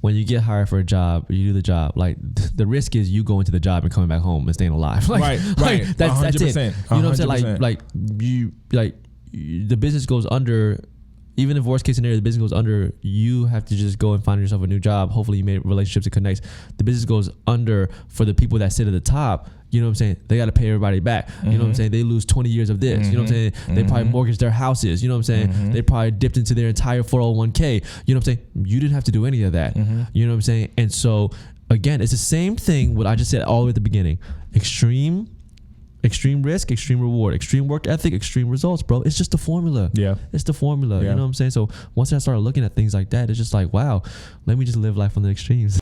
when you get hired for a job, you do the job. Like the risk is you going to the job and coming back home and staying alive. Like, right. That's it. You know what I'm saying? 100%. Like the business goes under. Even if worst case scenario, the business goes under, you have to just go and find yourself a new job. Hopefully you made relationships that connects. The business goes under for the people that sit at the top. You know what I'm saying? They got to pay everybody back. You know what I'm saying? They lose 20 years of this. You know what I'm saying? They probably mortgage their houses. You know what I'm saying? They probably dipped into their entire 401k. You know what I'm saying? You didn't have to do any of that. You know what I'm saying? And so, again, it's the same thing what I just said all the way at the beginning. Extreme risk, extreme reward, extreme work ethic, extreme results, bro. It's just the formula. Yeah. It's the formula. Yeah. You know what I'm saying? So once I started looking at things like that, it's just like, wow, let me just live life on the extremes.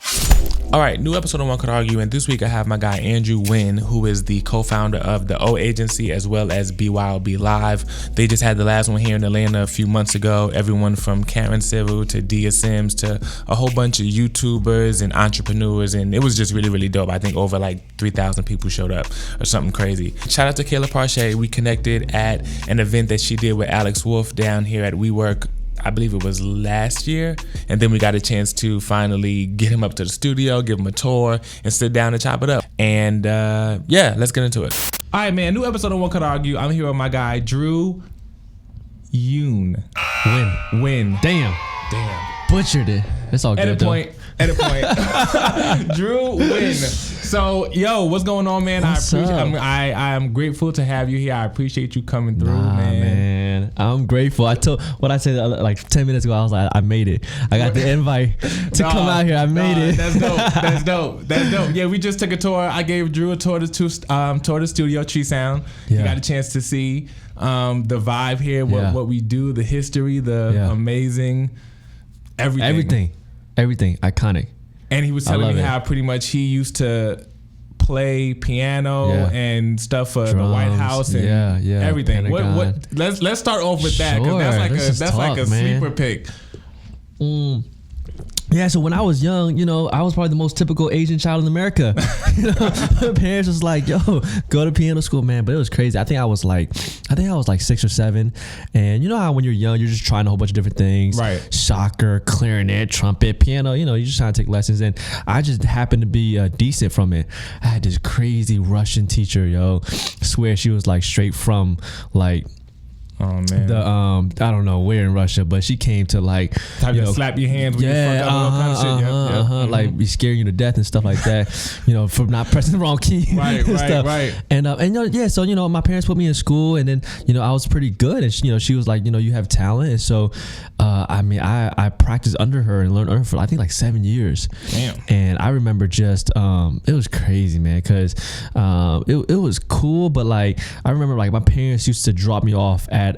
All right, new episode of One Could Argue, and this week I have my guy Nguyen, who is the co-founder of the O Agency as well as BYOB Live. They just had the last one here in Atlanta a few months ago. Everyone from Karen Civil to Dia Sims to a whole bunch of YouTubers and entrepreneurs, and it was just really, really dope. I think over like 3,000 people showed up or something crazy. Shout out to Kayla Parchia. We connected at an event that she did with Alex Wolf down here at WeWork. I believe it was last year, and then we got a chance to finally get him up to the studio, give him a tour, and sit down and chop it up. And yeah, let's get into it. All right, man. New episode of One Could Argue. I'm here with my guy Nguyen. Win. Damn. Butchered it. It's all good. Edit point. Nguyen. So, yo, what's going on, man? I am grateful to have you here. I appreciate you coming through, man. I'm grateful. I said like 10 minutes ago, I was like, I made it. I got the invite to come out here. I made it. That's dope. Yeah, we just took a tour. I gave Drew a tour to the studio, Tree Sound. Yeah. You got a chance to see the vibe here, what we do, the history, the amazing everything iconic. And he was telling me how pretty much he used to play piano and stuff for the White House and everything. Let's start off with that, because that's like a sleeper pick. Yeah, so when I was young, I was probably the most typical Asian child in America. My parents was like, yo, go to piano school, man. But it was crazy. I think I was like 6 or 7. And you know how when you're young, you're just trying a whole bunch of different things. Right. Soccer, clarinet, trumpet, piano, you're just trying to take lessons. And I just happened to be decent from it. I had this crazy Russian teacher, yo. I swear she was like straight from like, oh man, I don't know where in Russia, but she came to like slap your hands when you fuck up, all kind of shit. Like be scaring you to death and stuff like that. From not pressing the wrong key. Right. And so my parents put me in school, and then I was pretty good, and she was like, you have talent, and so I practiced under her and learned under her for I think like 7 years. Damn. And I remember just it was crazy, man, because it was cool, but like I remember like my parents used to drop me off at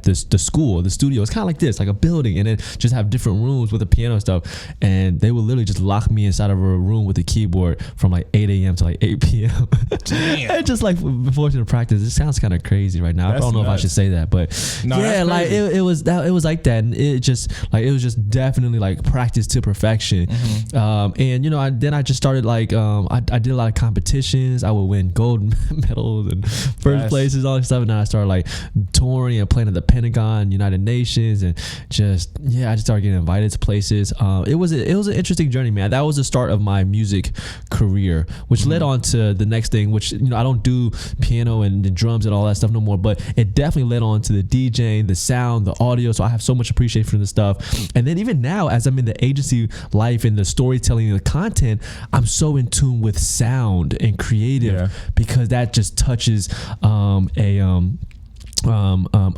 the school, the studio. It's kind of like this, like a building, and then just have different rooms with the piano and stuff. And they would literally just lock me inside of a room with a keyboard from like 8 a.m. to like 8 p.m. Damn. And just like forcing to practice. It sounds kind of crazy right now. I don't know if I should say that, but like it was like that, and it was just definitely like practice to perfection. And then I just started like I did a lot of competitions. I would win gold medals and first places, all that stuff. And then I started like touring and playing at the Pentagon, United Nations, and I just started getting invited to places. It was an interesting journey, man. That was the start of my music career, which led on to the next thing, which I don't do piano and the drums and all that stuff no more, but it definitely led on to the DJing, the sound, the audio. So I have so much appreciation for this stuff. And then even now, as I'm in the agency life and the storytelling and the content, I'm so in tune with sound and creative because that just touches a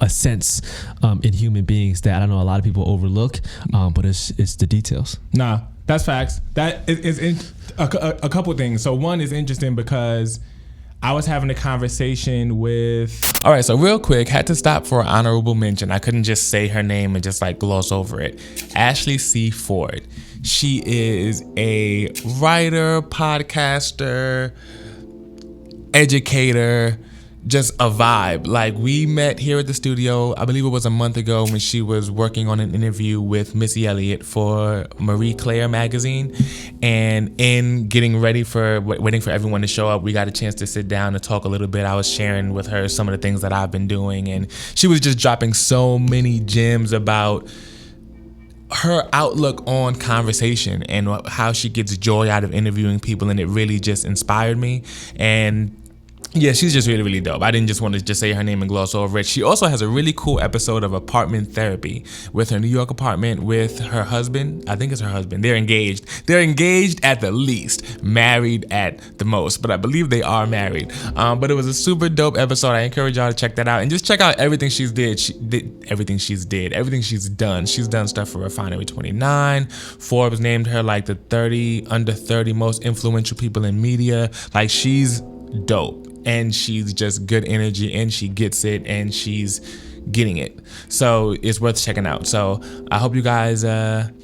sense in human beings that I don't know a lot of people overlook, but it's the details. Nah, that's facts. That is a couple of things. So one is interesting because I was having a conversation with... All right, so real quick, had to stop for an honorable mention. I couldn't just say her name and just like gloss over it. Ashley C. Ford. She is a writer, podcaster, educator, just a vibe. Like, we met here at the studio, I believe it was a month ago, when she was working on an interview with Missy Elliott for Marie Claire magazine. And in getting ready for waiting for everyone to show up, we got a chance to sit down and talk a little bit. I was sharing with her some of the things that I've been doing, and she was just dropping so many gems about her outlook on conversation and how she gets joy out of interviewing people, and it really just inspired me. And yeah, she's just really, really dope. I didn't just want to just say her name and gloss over it. She also has a really cool episode of apartment therapy with her New York apartment with her husband. I think it's her husband. They're engaged. They're engaged at the least, married at the most, but I believe they are married. But it was a super dope episode. I encourage y'all to check that out and just check out everything she's everything she's done. She's done stuff for Refinery 29. Forbes named her like the under 30 most influential people in media. Like, she's dope. And she's just good energy, and she gets it, and she's getting it. So it's worth checking out. So I hope you guys,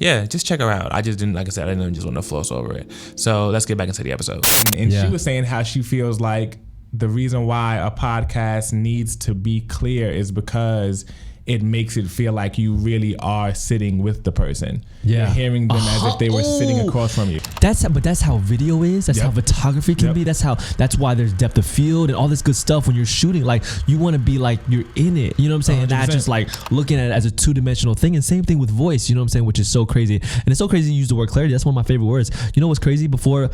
just check her out. I just didn't, like I said, I didn't just want to floss over it. So let's get back into the episode. And she was saying how she feels like the reason why a podcast needs to be clear is because it makes it feel like you really are sitting with the person. You're hearing them as if they were sitting across from you. That's how video is. That's how photography can be. That's why there's depth of field and all this good stuff when you're shooting. Like, you want to be like you're in it. You know what I'm saying? 100%. And not just like looking at it as a two-dimensional thing. And same thing with voice. You know what I'm saying? Which is so crazy. And it's so crazy you use the word clarity. That's one of my favorite words. You know what's crazy? Before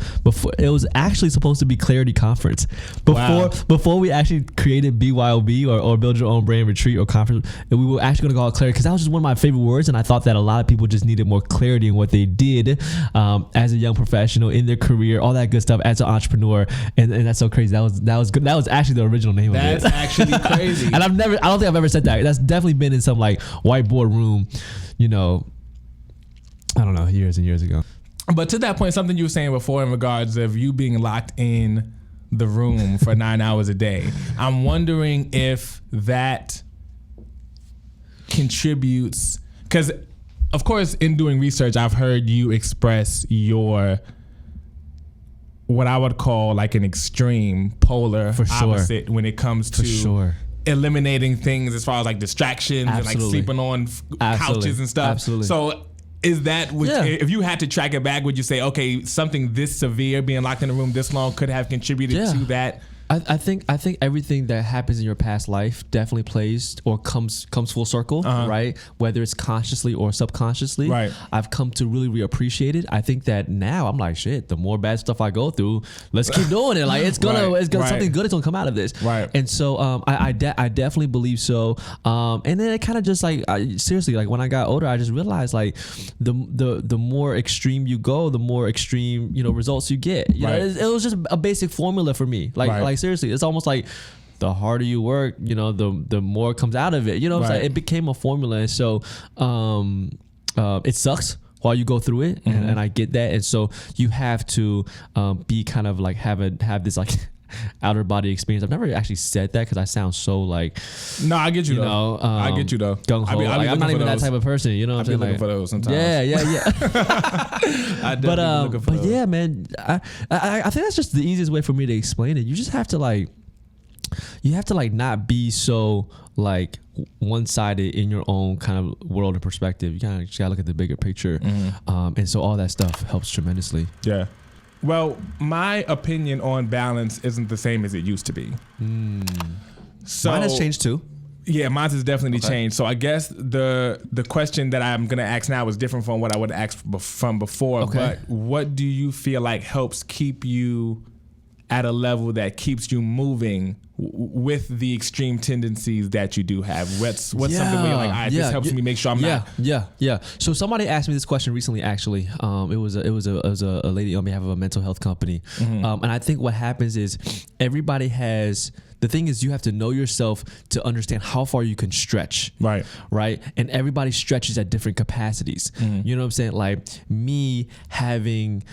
it was actually supposed to be Clarity Conference. Before we actually created BYOB or Build Your Own Brand Retreat or Conference, we were actually going to call it clarity because that was just one of my favorite words. And I thought that a lot of people just needed more clarity in what they did as a young professional in their career, all that good stuff as an entrepreneur. And that's so crazy. That was good. That was actually the original name of it. That's actually crazy. And I don't think I've ever said that. That's definitely been in some like whiteboard room, you know, I don't know, years and years ago. But to that point, something you were saying before in regards of you being locked in the room for 9 hours a day, I'm wondering if that contributes, because of course in doing research I've heard you express your what I would call like an extreme polar opposite when it comes to eliminating things as far as like distractions and like sleeping on couches and stuff. So is that if you had to track it back, would you say, okay, something this severe, being locked in a room this long, could have contributed to that? I think everything that happens in your past life definitely plays or comes full circle, right? Whether it's consciously or subconsciously, right? I've come to really reappreciate it. I think that now I'm like, shit, the more bad stuff I go through, let's keep doing it. Like it's gonna something good is gonna come out of this, right? And so I definitely believe so. And then it kind of just like seriously, like when I got older, I just realized like the more extreme you go, the more extreme results you get. You know, it was just a basic formula for me. Like seriously, it's almost like the harder you work, the more comes out of it. You know what I'm saying? It became a formula. And so it sucks while you go through it. And I get that. And so you have to be kind of like have this like outer body experience. I've never actually said that because I sound so like, no, I get you though. I get you though. Gung-ho. I'm not even that type of person. You know what I'm saying? Looking for those sometimes. Yeah. But yeah, man, I think that's just the easiest way for me to explain it. You just have to like, not be so like one-sided in your own kind of world and perspective. You kind of just gotta look at the bigger picture. And so all that stuff helps tremendously. Yeah. Well, my opinion on balance isn't the same as it used to be. So mine has changed too. Yeah, mine has definitely changed. So I guess the question that I'm going to ask now is different from what I would ask from before. Okay. But what do you feel like helps keep you at a level that keeps you moving with the extreme tendencies that you do have? What's something where you're like, this helps me make sure I'm not. Yeah. So somebody asked me this question recently. Actually, it was a lady on behalf of a mental health company, and I think what happens is everybody has. The thing is, you have to know yourself to understand how far you can stretch. Right. And everybody stretches at different capacities. You know what I'm saying? Like me having,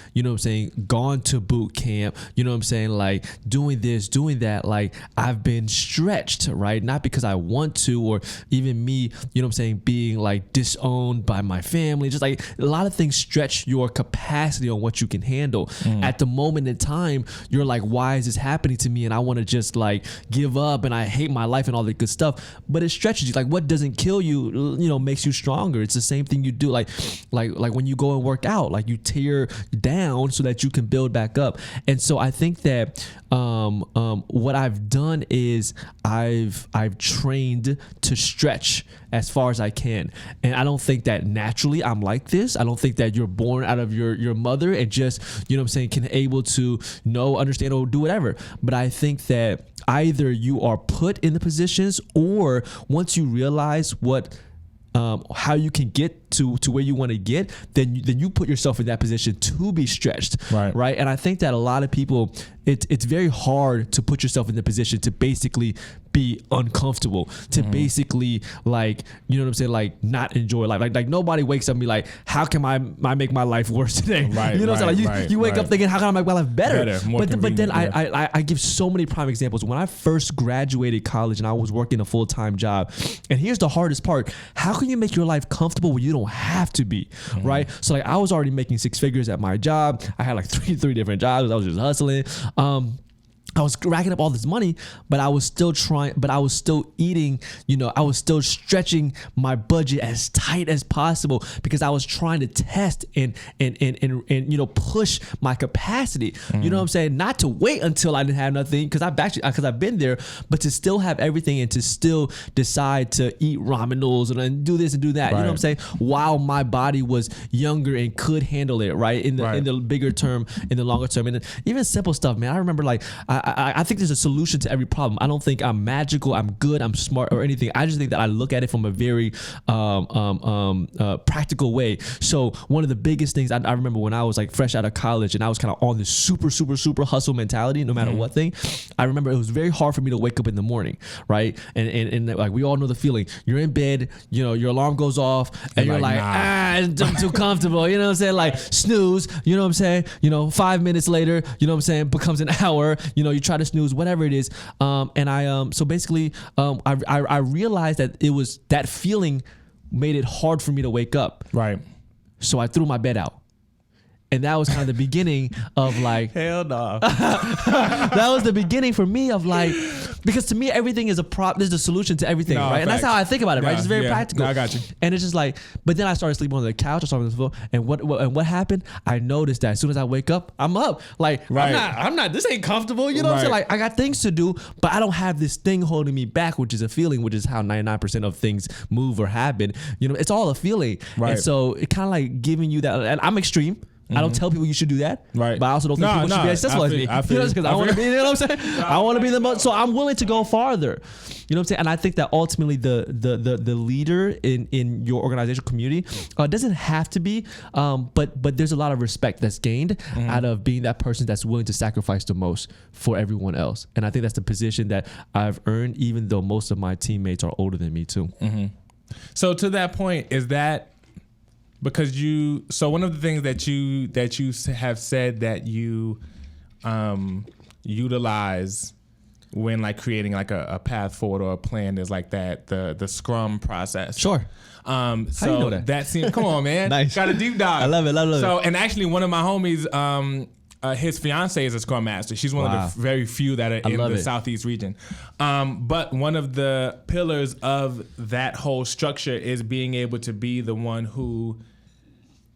gone to boot camp, like doing this, doing that, like I've been stretched, right? Not because I want to, or even me, being like disowned by my family. Just like a lot of things stretch your capacity on what you can handle. At the moment in time, you're like, why is this happening to me? And I want to just like, give up and I hate my life and all that good stuff. But it stretches you. Like what doesn't kill you, makes you stronger. It's the same thing you do. Like when you go and work out, like you tear down so that you can build back up. And so I think that what I've done is I've trained to stretch as far as I can. And I don't think that naturally I'm like this. I don't think that you're born out of your mother and just, can able to know, understand, or do whatever. But I think that either you are put in the positions, or once you realize how you can get to where you want to get, then you put yourself in that position to be stretched, right? And I think that a lot of people, it's very hard to put yourself in the position to basically be uncomfortable, to basically like not enjoy life. Like nobody wakes up and be like, how can I make my life worse today? Right. You wake up thinking, how can I make my life better? But then yeah. I give so many prime examples. When I first graduated college and I was working a full-time job, and here's the hardest part: how can you make your life comfortable when you don't have to be, right? So like I was already making 6 figures at my job. I had like three different jobs. I was just hustling. I was racking up all this money, but I was still eating, I was still stretching my budget as tight as possible because I was trying to test and push my capacity. You know what I'm saying? Not to wait until I didn't have nothing, because I've been there, but to still have everything and to still decide to eat ramen noodles and do this and do that. Right. You know what I'm saying? While my body was younger and could handle it, right? In the bigger term, in the longer term, and even simple stuff, man. I remember I think there's a solution to every problem. I don't think I'm magical, I'm good, I'm smart, or anything. I just think that I look at it from a very practical way. So one of the biggest things I remember when I was like fresh out of college and I was kind of on this super hustle mentality, no matter what thing. I remember it was very hard for me to wake up in the morning, right? And like we all know the feeling. You're in bed, your alarm goes off, and you're like, I'm too comfortable. You know what I'm saying? Like snooze. You know what I'm saying? 5 minutes later, you know what I'm saying, becomes an hour. You try to snooze, whatever it is. And I so basically I realized that it was that feeling made it hard for me to wake up. Right. So I threw my bed out. And that was kind of the beginning of like, hell no. That was the beginning for me of like, because to me everything is there's a solution to everything, right? Facts. And that's how I think about it, right? It's very practical. No, I got you. And it's just like, but then I started sleeping on the couch, I started on the floor, and what happened? I noticed that as soon as I wake up, I'm up. Like I'm not. This ain't comfortable. You know what I'm saying? Like I got things to do, but I don't have this thing holding me back, which is a feeling, which is how 99% of things move or happen. It's all a feeling, right? And so it kind of like giving you that. And I'm extreme. I don't tell people you should do that, right? But I also don't think people should be as successful as me. Because I want to be, you know what I'm saying? I want to be the most, so I'm willing to go farther. You know what I'm saying? And I think that ultimately the leader in your organizational community doesn't have to be, but there's a lot of respect that's gained out of being that person that's willing to sacrifice the most for everyone else. And I think that's the position that I've earned, even though most of my teammates are older than me too. So to that point, is that because so one of the things that you have said that you utilize when like creating like a path forward or a plan is like the Scrum process. Sure. So how you know that seems, come on, man. Nice. Got a deep dive. I love it. So, and actually one of my homies, his fiance is a Scrum Master. She's one of the very few that are in the Southeast region. But one of the pillars of that whole structure is being able to be the one who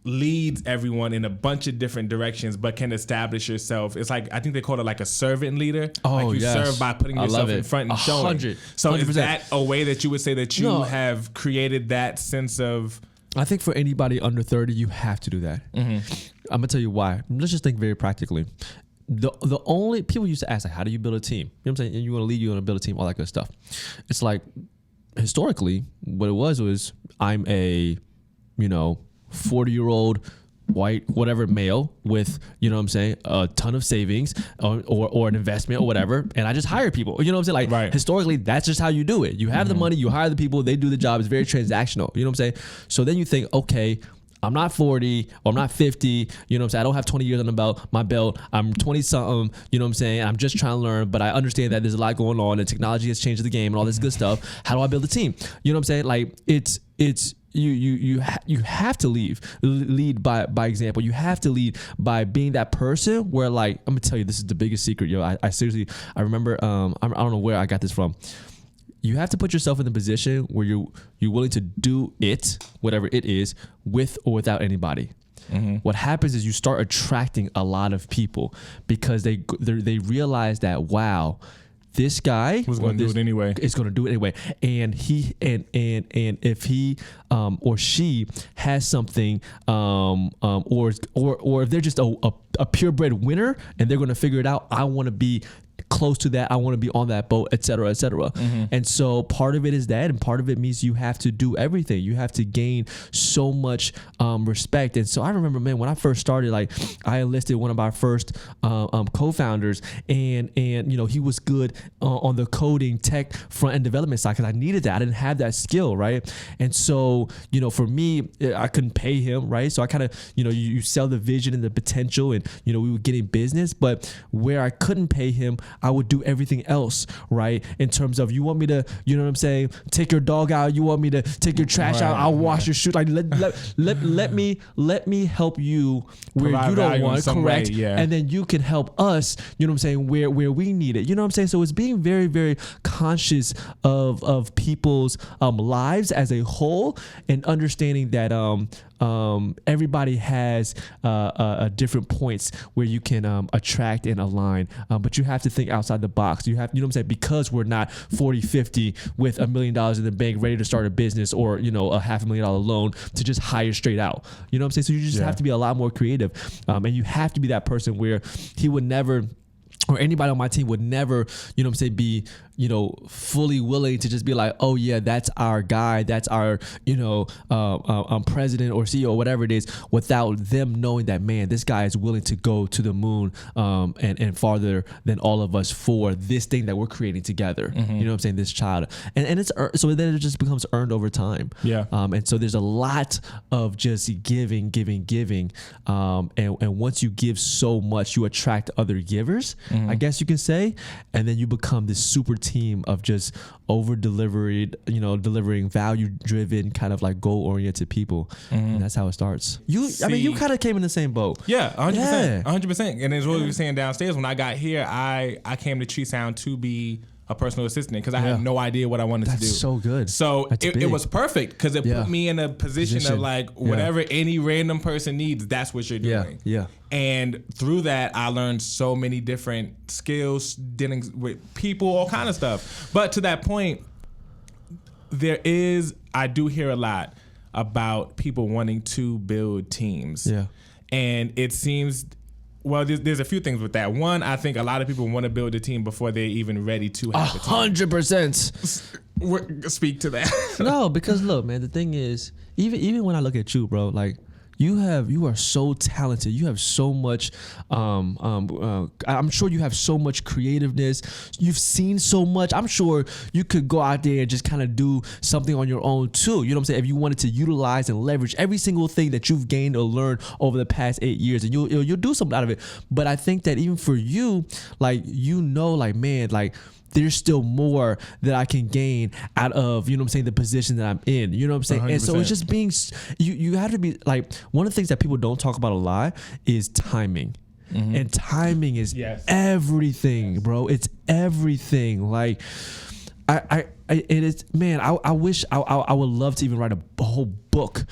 leads everyone in a bunch of different directions, but can establish yourself. It's like, I think they call it like a servant leader. Oh, like you serve by putting yourself in front and showing. 100%. So is that a way that you would say that you have created that sense of... I think for anybody under 30, you have to do that. I'm going to tell you why. Let's just think very practically. The only... People used to ask, like, how do you build a team? You know what I'm saying? You want to lead, you want to build a team, all that good stuff. It's like, historically, what it was I'm a, 40-year-old white whatever male with, you know what I'm saying, a ton of savings or an investment or whatever, and I just hire people. You know what I'm saying? Like historically, that's just how you do it. You have the money, you hire the people, they do the job. It's very transactional. You know what I'm saying? So then you think, okay, I'm not 40 or I'm not 50, you know what I'm saying? I don't have 20 years on my belt. I'm 20 something, you know what I'm saying? I'm just trying to learn, but I understand that there's a lot going on and technology has changed the game and all this good stuff. How do I build a team? You know what I'm saying? Like it's you have to lead by example. You have to lead by being that person where, like, I'm gonna tell you, this is the biggest secret, yo. I seriously, I remember, I don't know where I got this from. You have to put yourself in the position where you're willing to do it, whatever it is, with or without anybody. Mm-hmm. What happens is you start attracting a lot of people because they realize that, wow, this guy was going to do it anyway. Is going to do it anyway, and he and if he or she has something, or if they're just a purebred winner and they're going to figure it out, I want to be close to that, I want to be on that boat, etc., etc. Mm-hmm. And so part of it is that, and part of it means you have to do everything. You have to gain so much respect. And so I remember, man, when I first started, like, I enlisted one of our first co-founders, and he was good on the coding, tech, front end development side, because I needed that. I didn't have that skill, right? And so for me, I couldn't pay him, right? So I kind of you sell the vision and the potential, and we were getting business, but where I couldn't pay him, I would do everything else, right? In terms of, you want me to, take your dog out, you want me to take your trash out, I'll wash your shoes. Like, let me help you where you don't want, correct? Way, and then you can help us, where we need it. So it's being very, very conscious of people's lives as a whole, and understanding that everybody has different points where you can attract and align, but you have to think outside the box. You have, because we're not 40, 50 with $1 million in the bank ready to start a business, or a $500,000 loan to just hire straight out. So you just have to be a lot more creative, and you have to be that person where he would never, or anybody on my team would never, be, fully willing to just be like, oh yeah, that's our guy, that's our, president or CEO, whatever it is, without them knowing that, man, this guy is willing to go to the moon, and farther than all of us for this thing that we're creating together. Mm-hmm. This child, and it's, so then it just becomes earned over time. Yeah. And so there's a lot of just giving, and once you give so much, you attract other givers, I guess you can say, and then you become this super team of just delivering value-driven, kind of like goal-oriented people, and that's how it starts. You kind of came in the same boat. Yeah, 100%, 100%. And as what we were saying downstairs, when I got here, I came to Tree Sound to be a personal assistant because I had no idea what I wanted to do. That's so good. So it was perfect because it put me in a position of like, whatever any random person needs, that's what you're doing. Yeah. And through that, I learned so many different skills, dealing with people, all kind of stuff. But to that point, I do hear a lot about people wanting to build teams. Yeah. And it seems, well, there's a few things with that. One, I think a lot of people want to build a team before they're even ready to have a team. 100%. Speak to that. No, because look, man, the thing is, even when I look at you, bro, like, you are so talented. You have so much. I'm sure you have so much creativeness. You've seen so much. I'm sure you could go out there and just kind of do something on your own too. You know what I'm saying? If you wanted to utilize and leverage every single thing that you've gained or learned over the past 8 years, and you'll do something out of it. But I think that even for you, like, like, man, like, there's still more that I can gain out of, the position that I'm in, you know what I'm saying? 100%. And so it's just being, you have to be like, one of the things that people don't talk about a lot is timing. Mm-hmm. And timing is everything, bro. It's everything. Like, it is, man, I wish I would love to even write a whole book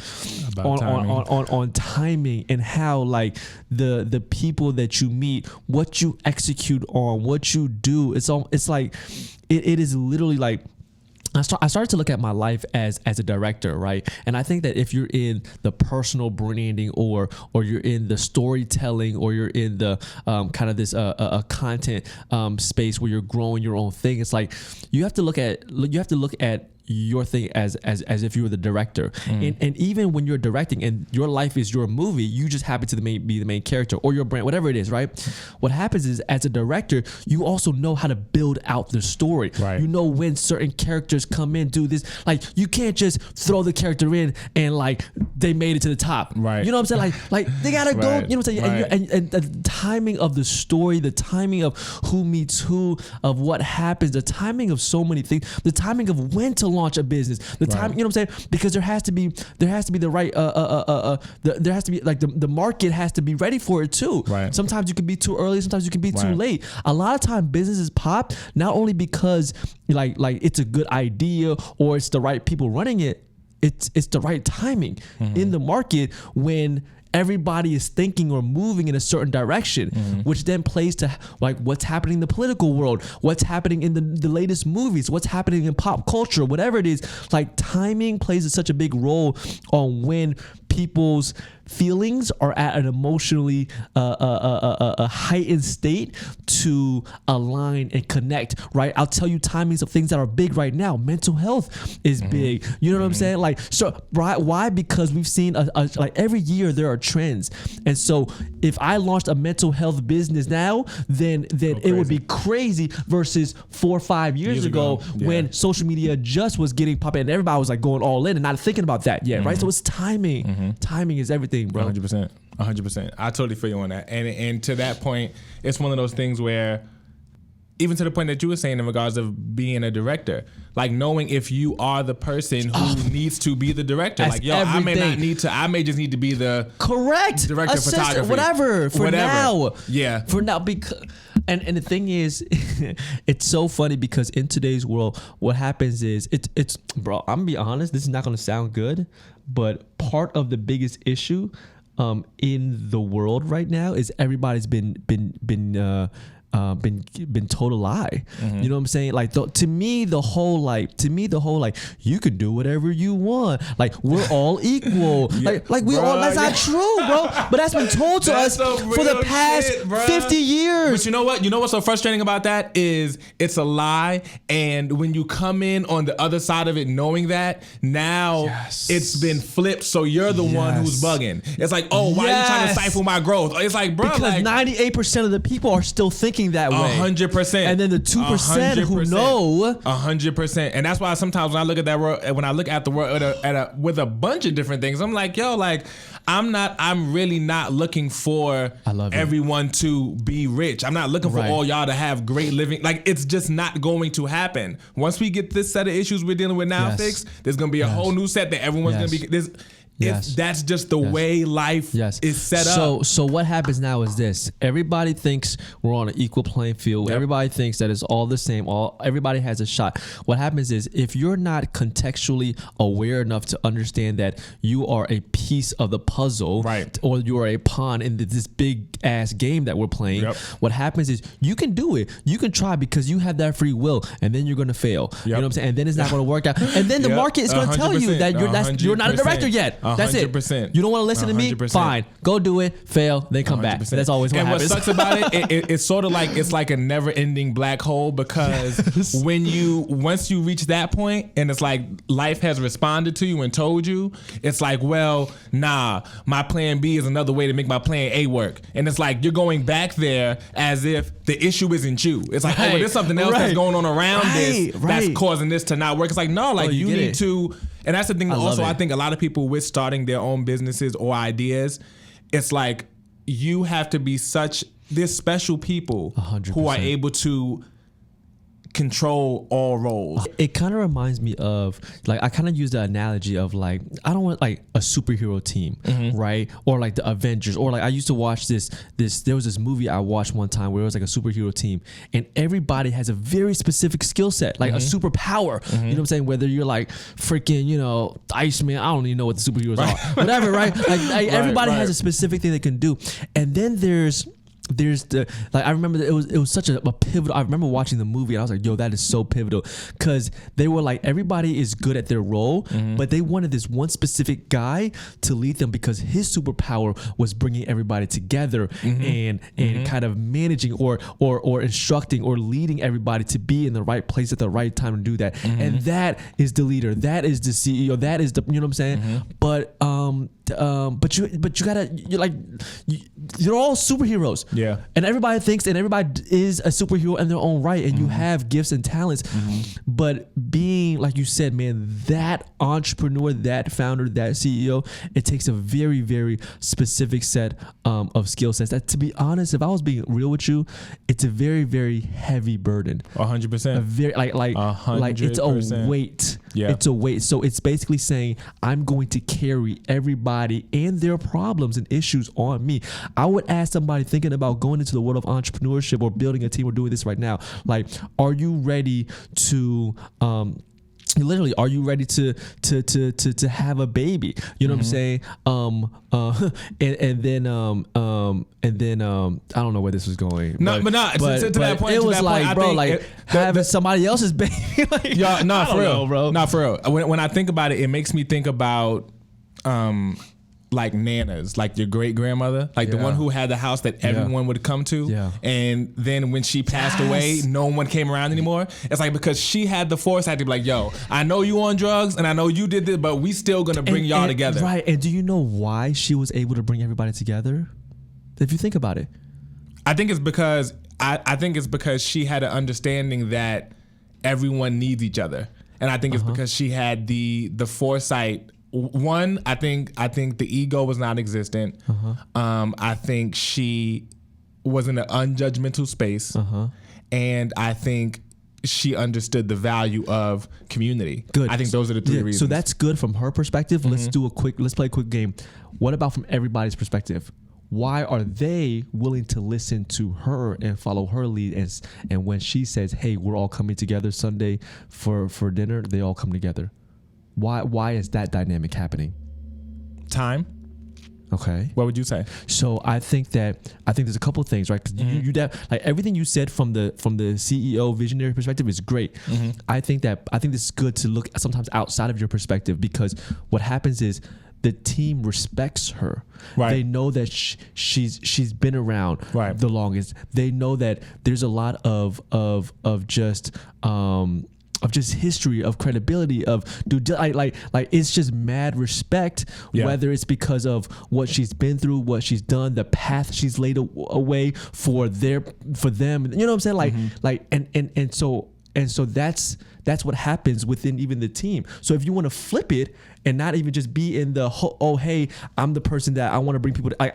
on timing, and how, like, the people that you meet, what you execute on, what you do, it's like it is literally like, I started to look at my life as a director, right? And I think that if you're in the personal branding, or you're in the storytelling, or you're in the kind of this content space where you're growing your own thing, it's like you have to look at your thing as if you were the director. And even when you're directing and your life is your movie, you just happen to be the main character, or your brand, whatever it is, right? What happens is, as a director, you also know how to build out the story. Right. You know when certain characters come in, do this. Like, you can't just throw the character in and, like, they made it to the top. Right. You know what I'm saying? Like they gotta go. You know what I'm saying? Right. And the timing of the story, the timing of who meets who, of what happens, the timing of so many things, the timing of when to launch a business, the time, you know what I'm saying? Because there has to be the right, there has to be like the market has to be ready for it too. Right. Sometimes you can be too early, sometimes you can be too late. A lot of time businesses pop not only because like it's a good idea or it's the right people running it, it's the right timing in the market when everybody is thinking or moving in a certain direction, which then plays to like what's happening in the political world, what's happening in the latest movies, what's happening in pop culture, whatever it is. Like timing plays such a big role on when people's feelings are at an emotionally a heightened state to align and connect, right? I'll tell you timings of things that are big right now. Mental health is big. You know what I'm saying? Like, so right? Why? Because we've seen like every year there are trends, and so if I launched a mental health business now, then it would be crazy versus 4 or 5 years ago when social media just was getting popping and everybody was like going all in and not thinking about that yet, right? So it's timing. Timing is everything, bro. 100%. I totally feel you on that. And to that point, it's one of those things where, even to the point that you were saying in regards of being a director, like knowing if you are the person who needs to be the director. That's like, yo, everything. I may just need to be the correct director of photography. Whatever. Now. Yeah. For now, because and the thing is, it's so funny because in today's world, what happens is it's bro, I'm gonna be honest, this is not gonna sound good, but part of the biggest issue in the world right now is everybody's been told a lie. You know what I'm saying? Like to me the whole like you can do whatever you want. Like we're all equal. Like we bro, all. That's not true, bro. But that's been told to us for the past 50 years. But you know what? You know what's so frustrating about that is it's a lie. And when you come in on the other side of it, knowing that now it's been flipped, so you're the one who's bugging. It's like, oh, why are you trying to stifle my growth? It's like, bro, because 98% of the people are still thinking that way. 100%. And then the 2% who know. 100%. And that's why sometimes when I look at that world, when I look at the world with a bunch of different things, I'm like, yo, like I'm really not looking for everyone to be rich. I'm not looking for all y'all to have great living. Like it's just not going to happen. Once we get this set of issues we're dealing with now fixed, there's gonna be a whole new set that everyone's gonna be that's just the way life is set up. So what happens now is this: everybody thinks we're on an equal playing field. Everybody thinks that it's all the same. Everybody has a shot. What happens is if you're not contextually aware enough to understand that you are a piece of the puzzle, or you are a pawn in this big ass game that we're playing, what happens is you can do it. You can try because you have that free will, and then you're gonna fail. You know what I'm saying? And then it's not gonna work out. And then the market is gonna tell you that you're not a director yet. That's 100%. it. You don't want to listen to me? Fine. Go do it. Fail. Then come 100%. Back. That's always what happens. And what sucks about it's sort of like it's like a never-ending black hole because once you reach that point and it's like life has responded to you and told you, it's like, well, nah, my plan B is another way to make my plan A work. And it's like you're going back there as if the issue isn't you. It's like, oh, there's something else that's going on around this that's causing this to not work. It's like, no, like you need to. And that's the thing. Also, I think a lot of people with starting their own businesses or ideas, it's like you have to be there's special people 100%. Who are able to control all roles. It kind of reminds me of, like, I kind of use the analogy of, like, I don't want like a superhero team, right? Or like the Avengers, or like I used to watch this there was this movie I watched one time where it was like a superhero team and everybody has a very specific skill set, like a superpower. You know what I'm saying? Whether you're like freaking, you know, Iceman, I don't even know what the superheroes are. Whatever, right? Like everybody has a specific thing they can do. And then there's the, like, I remember it was such a pivotal. I remember watching the movie and I was like, yo, that is so pivotal, because they were like, everybody is good at their role, but they wanted this one specific guy to lead them because his superpower was bringing everybody together and kind of managing or instructing or leading everybody to be in the right place at the right time to do that. And that is the leader, that is the CEO, that is the, you know what I'm saying? But you gotta, you're all superheroes. Yeah. And everybody thinks and everybody is a superhero in their own right, and you have gifts and talents. But being, like you said, man, that entrepreneur, that founder, that CEO, it takes a very, very specific set of skill sets. That, to be honest, if I was being real with you, it's a very, very heavy burden. 100%. A very like it's a weight. Yeah. It's a weight. So it's basically saying I'm going to carry everybody and their problems and issues on me. I would ask somebody thinking about going into the world of entrepreneurship or building a team or doing this right now, like, are you ready to literally, are you ready to have a baby? You know what I'm saying? And then I don't know where this was going. No, but to that point, it was like, point, bro, like having somebody else's baby. Like, yeah, no, for real, know, bro. Not for real. When I think about it, it makes me think about like nanas, like your great grandmother, like the one who had the house that everyone would come to. Yeah. And then when she passed away, no one came around anymore. It's like, because she had the foresight to be like, yo, I know you on drugs and I know you did this, but we still gonna bring y'all together. Right. And do you know why she was able to bring everybody together? If you think about it. I think it's because I think it's because she had an understanding that everyone needs each other. And I think it's because she had the foresight. One, I think the ego was non-existent. I think she was in an unjudgmental space, and I think she understood the value of community. Good. I think those are the three reasons. So that's good from her perspective. Let's play a quick game. What about from everybody's perspective? Why are they willing to listen to her and follow her lead? And when she says, "Hey, we're all coming together Sunday for dinner," they all come together. Why is that dynamic happening? Time. Okay. What would you say? So I think there's a couple of things, right? Because you like everything you said from the CEO visionary perspective is great. I think this is good to look sometimes outside of your perspective, because what happens is the team respects her. Right. They know that she's been around the longest. They know that there's a lot of just history, of credibility, of like it's just mad respect, whether it's because of what she's been through, what she's done, the path she's laid away for them. You know what I'm saying? And so that's what happens within even the team. So if you want to flip it and not even just be in the hey, I'm the person that I want to bring people to, I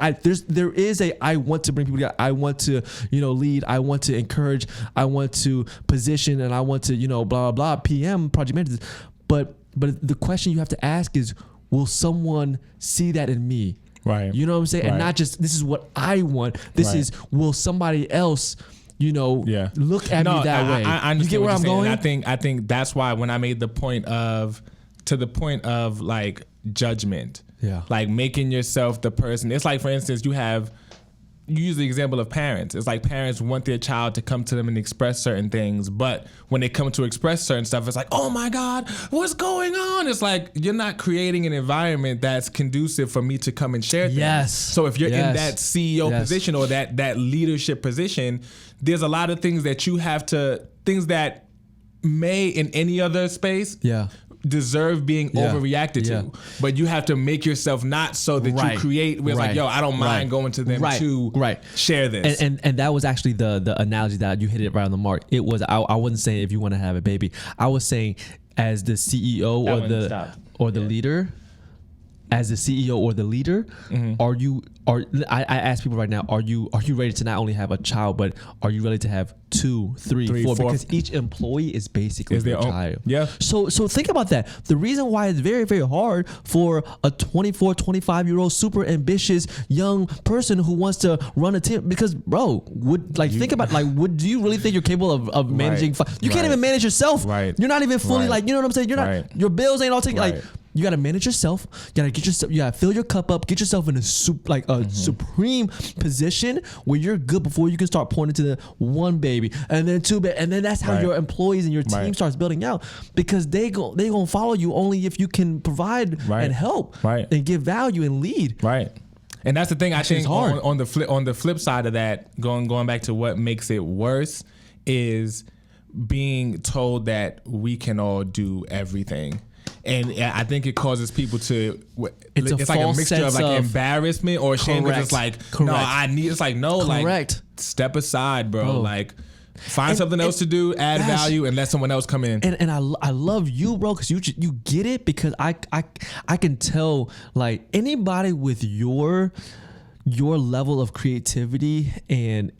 want to bring people together. I want to, lead. I want to encourage. I want to position, and I want to, blah, blah, blah, PM, project managers. But the question you have to ask is, will someone see that in me? Right. You know what I'm saying? Right. And not just, this is what I want. This is, will somebody else look at me that way? I you get where I'm going? I think that's why when I made the point of like judgment, like making yourself the person. It's like, for instance, you use the example of parents. It's like parents want their child to come to them and express certain things, but when they come to express certain stuff, it's like, oh my God, what's going on? It's like, you're not creating an environment that's conducive for me to come and share things. Yes. So if you're in that CEO position or that leadership position, there's a lot of things that you have to, things that may in any other space deserve being overreacted to, but you have to make yourself not, so that you create where it's like, yo, I don't mind going to them to share this. And that was actually the analogy that you hit it right on the mark. It was, I wasn't saying if you want to have a baby. I was saying as the CEO or the leader. As the CEO or the leader, I ask people right now, are you ready to not only have a child, but are you ready to have 2, 3, 4? Because each employee is basically their child. Yeah. So think about that. The reason why it's very, very hard for a 24, 25-year-old super ambitious young person who wants to run a team, because bro, do you really think you're capable of managing? You can't even manage yourself. Right. You're not even fully you know what I'm saying? You're not. Your bills ain't all taken. You gotta manage yourself. You gotta fill your cup up. Get yourself in a supreme position where you're good before you can start pouring into the 1 baby and then 2 baby, and then that's how your employees and your team starts building out, because they gonna follow you only if you can provide and help and give value and lead. Right. And that's the thing. I think on the flip side of that, going back to what makes it worse, is being told that we can all do everything. And I think it causes people to, it's like a mixture of like embarrassment or shame. It's just like, no, I need, it's like, no, like, step aside, bro. Like, Find something else to do, add value, and let someone else come in. And I love you, bro, because you get it, because I can tell, like, anybody with your level of creativity and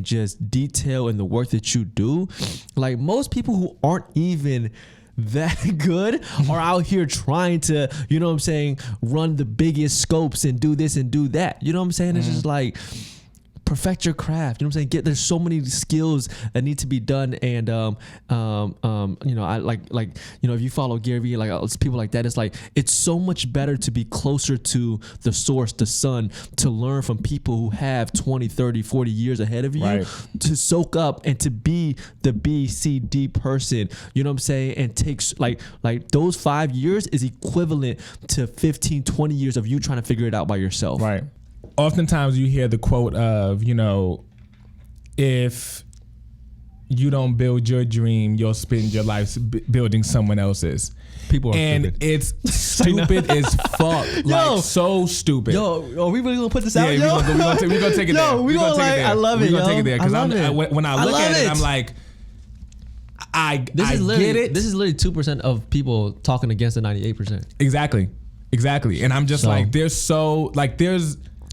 just detail in the work that you do, like, most people who aren't even that good are out here trying to, you know what I'm saying, run the biggest scopes and do this and do that. You know what I'm saying? It's just like, perfect your craft. You know what I'm saying? There's so many skills that need to be done, and you know, I like you know, if you follow Gary Vee, like people like that, it's like, it's so much better to be closer to the source, the sun, to learn from people who have 20, 30, 40 years ahead of you, right, to soak up and to be the B, C, D person. You know what I'm saying? And takes like those 5 years is equivalent to 15, 20 years of you trying to figure it out by yourself. Right. Oftentimes you hear the quote of, you know, if you don't build your dream, you'll spend your life building someone else's. People are and stupid. It's stupid as fuck. Like, so stupid. Yo, are we really gonna put this out? Yeah, we're gonna take it there. We're gonna like, I love it. We're gonna take it there, because when I look at it, I'm like, I get it. This is literally 2% of people talking against the 98%. Exactly. And I'm just like,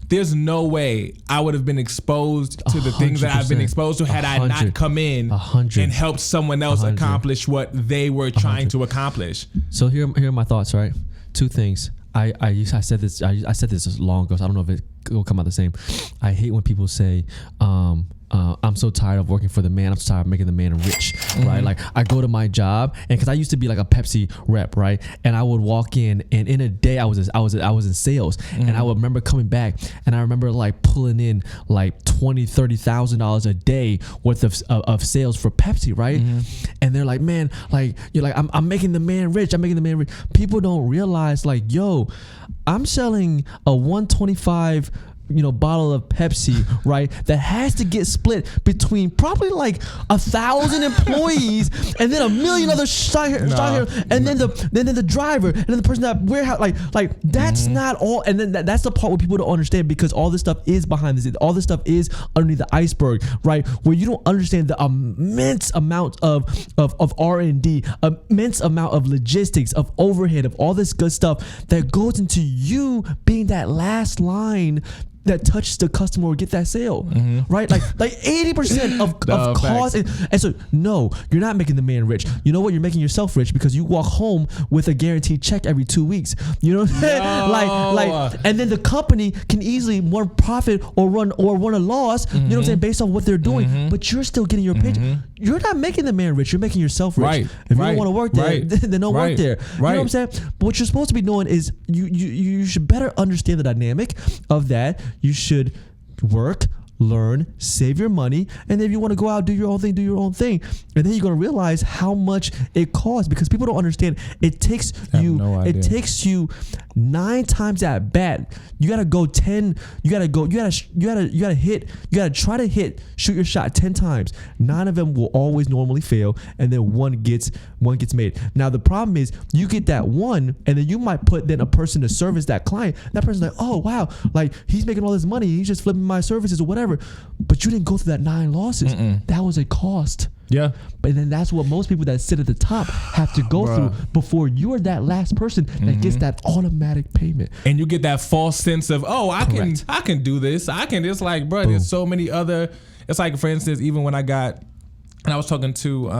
there's no way I would have been exposed to the things that I've been exposed to had I not come in and helped someone else accomplish what they were trying to accomplish. So here are my thoughts, right? 2 things. I said this long ago, so I don't know if it will come out the same. I hate when people say, I'm so tired of working for the man. I'm so tired of making the man rich, right? Like, I go to my job, and because I used to be like a Pepsi rep, right? And I would walk in, and in a day I was in sales, and I would remember coming back, and I remember like pulling in like $20,000-$30,000 a day worth of sales for Pepsi, right? And they're like, man, like, you're like, I'm making the man rich. I'm making the man rich. People don't realize, like, yo, I'm selling a 125 bottle of Pepsi, right? That has to get split between probably like 1,000 employees, and then 1 million other and then the driver, and then the person that warehouse, like that's not all. And then that's the part where people don't understand, because all this stuff is behind this. All this stuff is underneath the iceberg, right? Where you don't understand the immense amount of R&D, immense amount of logistics, of overhead, of all this good stuff that goes into you being that last line that touches the customer or get that sale, right? Like 80% of cost. And so, no, you're not making the man rich. You know what? You're making yourself rich, because you walk home with a guaranteed check every 2 weeks. You know what I'm saying? Like, and then the company can easily more profit or run a loss. You know what I'm saying? Based on what they're doing, but you're still getting your paycheck. You're not making the man rich. You're making yourself rich. Right. If you don't want to work there, then don't work there. You Right. know what I'm saying? But what you're supposed to be doing is you should better understand the dynamic of that. You should work, learn, save your money, and then if you want to go out, do your own thing, and then you're going to realize how much it costs, because people don't understand. It takes you 9 times at bat. You got to go 10. You got to try to shoot your shot 10 times. 9 of them will always normally fail, and then one gets made. Now the problem is, you get that one, and then you might put then a person to service that client. That person's like, oh wow, like, he's making all this money, he's just flipping my services or whatever. But you didn't go through that 9 losses. That was a cost. Yeah. But then that's what most people that sit at the top have to go through before you're that last person that gets that automatic payment. And you get that false sense of, oh, I can do this. It's like, bro, there's so many other. It's like, for instance, even when I was talking to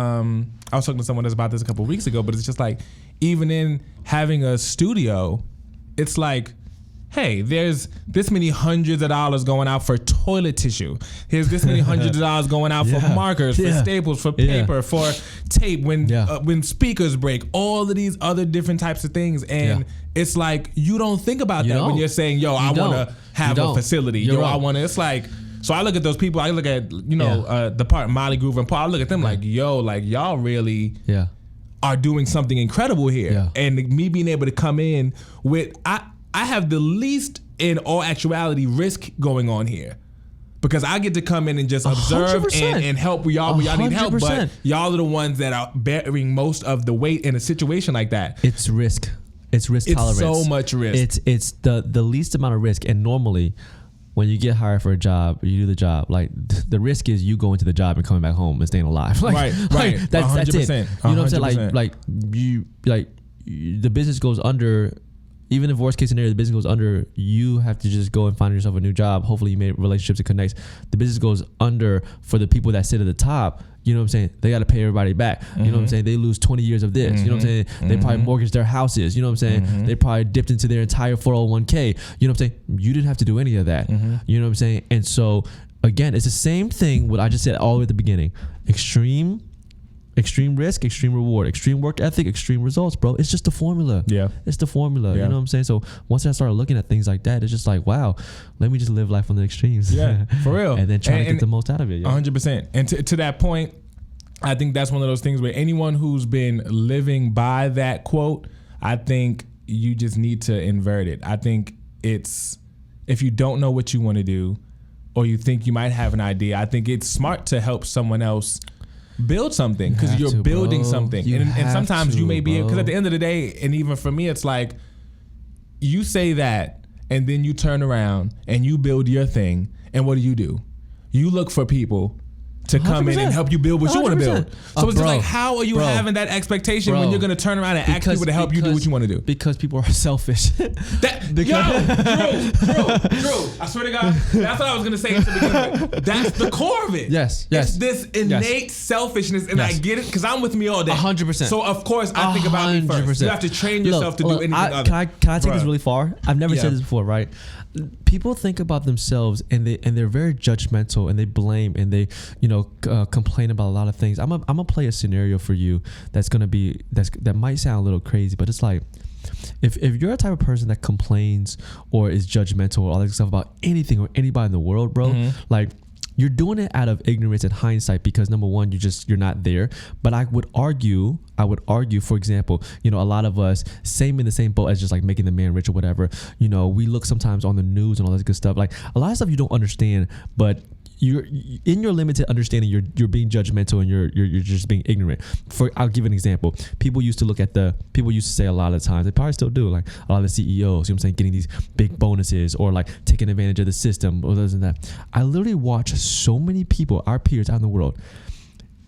someone that's about this a couple of weeks ago, but it's just like, even in having a studio, it's like, hey, there's this many hundreds of dollars going out for toilet tissue. Here's this many hundreds of dollars going out for markers, for staples, for paper, for tape, when speakers break, all of these other different types of things. And it's like, you don't think about that when you're saying, yo, I want to have a facility. I want to, it's like, so I look at those people, I look at, the part Molly Groove and Paul, I look at them like, yo, like, y'all really are doing something incredible here. Yeah. And me being able to come in with, I have the least, in all actuality, risk going on here, because I get to come in and just observe and help y'all when y'all need help. But y'all are the ones that are bearing most of the weight in a situation like that. It's risk. It's risk tolerance. It's so much risk. It's the least amount of risk. And normally, when you get hired for a job, you do the job. Like the risk is you going to the job and coming back home and staying alive. Like, right. That's it. 100%. You know what I'm saying? Like the business goes under. Even if worst case scenario, the business goes under, you have to just go and find yourself a new job. Hopefully you made relationships and connects. The business goes under for the people that sit at the top. You know what I'm saying? They got to pay everybody back. You know what I'm saying? They lose 20 years of this. You know what I'm saying? They probably mortgaged their houses. You know what I'm saying? They probably dipped into their entire 401k. You know what I'm saying? You didn't have to do any of that. You know what I'm saying? And so, again, it's the same thing what I just said all the way at the beginning. Extreme risk, extreme reward, extreme work ethic, extreme results, bro. It's just the formula. Yeah. It's the formula. Yeah. You know what I'm saying? So once I started looking at things like that, it's just like, wow, let me just live life on the extremes. Yeah, for real. And then try to get the most out of it. 100%. And to that point, I think that's one of those things where anyone who's been living by that quote, I think you just need to invert it. I think it's, if you don't know what you want to do or you think you might have an idea, I think it's smart to help someone else build something, because you're building something. And sometimes you may be, because at the end of the day, and even for me, it's like you say that and then you turn around and you build your thing. And what do? You look for people to come 100%. In and help you build what you want to build. So it's just like, how are you having that expectation when you're going to turn around and ask people to help you do what you want to do? Because people are selfish. Drew, I swear to God, that's what I was going to say. That's the core of it. Yes. It's this innate selfishness, and I get it because I'm with me all day. 100%. So of course I think about me first. You have to train yourself to do anything other. Can I take this really far? I've never said this before, right? People think about themselves and they're very judgmental and they blame and they complain about a lot of things. I'm gonna play a scenario for you that might sound a little crazy, but it's like if you're a type of person that complains or is judgmental or all that stuff about anything or anybody in the world, bro, like you're doing it out of ignorance and hindsight because number one, you're not there. But I would argue, for example, a lot of us, same in the same boat as just like making the man rich or whatever. We look sometimes on the news and all that good stuff. Like a lot of stuff you don't understand, but you're in your limited understanding, you're being judgmental and you're just being ignorant. I'll give an example. People used to say a lot of times, they probably still do, like a lot of the CEOs, you know what I'm saying, getting these big bonuses or like taking advantage of the system or this and that. I literally watch so many people, our peers out in the world,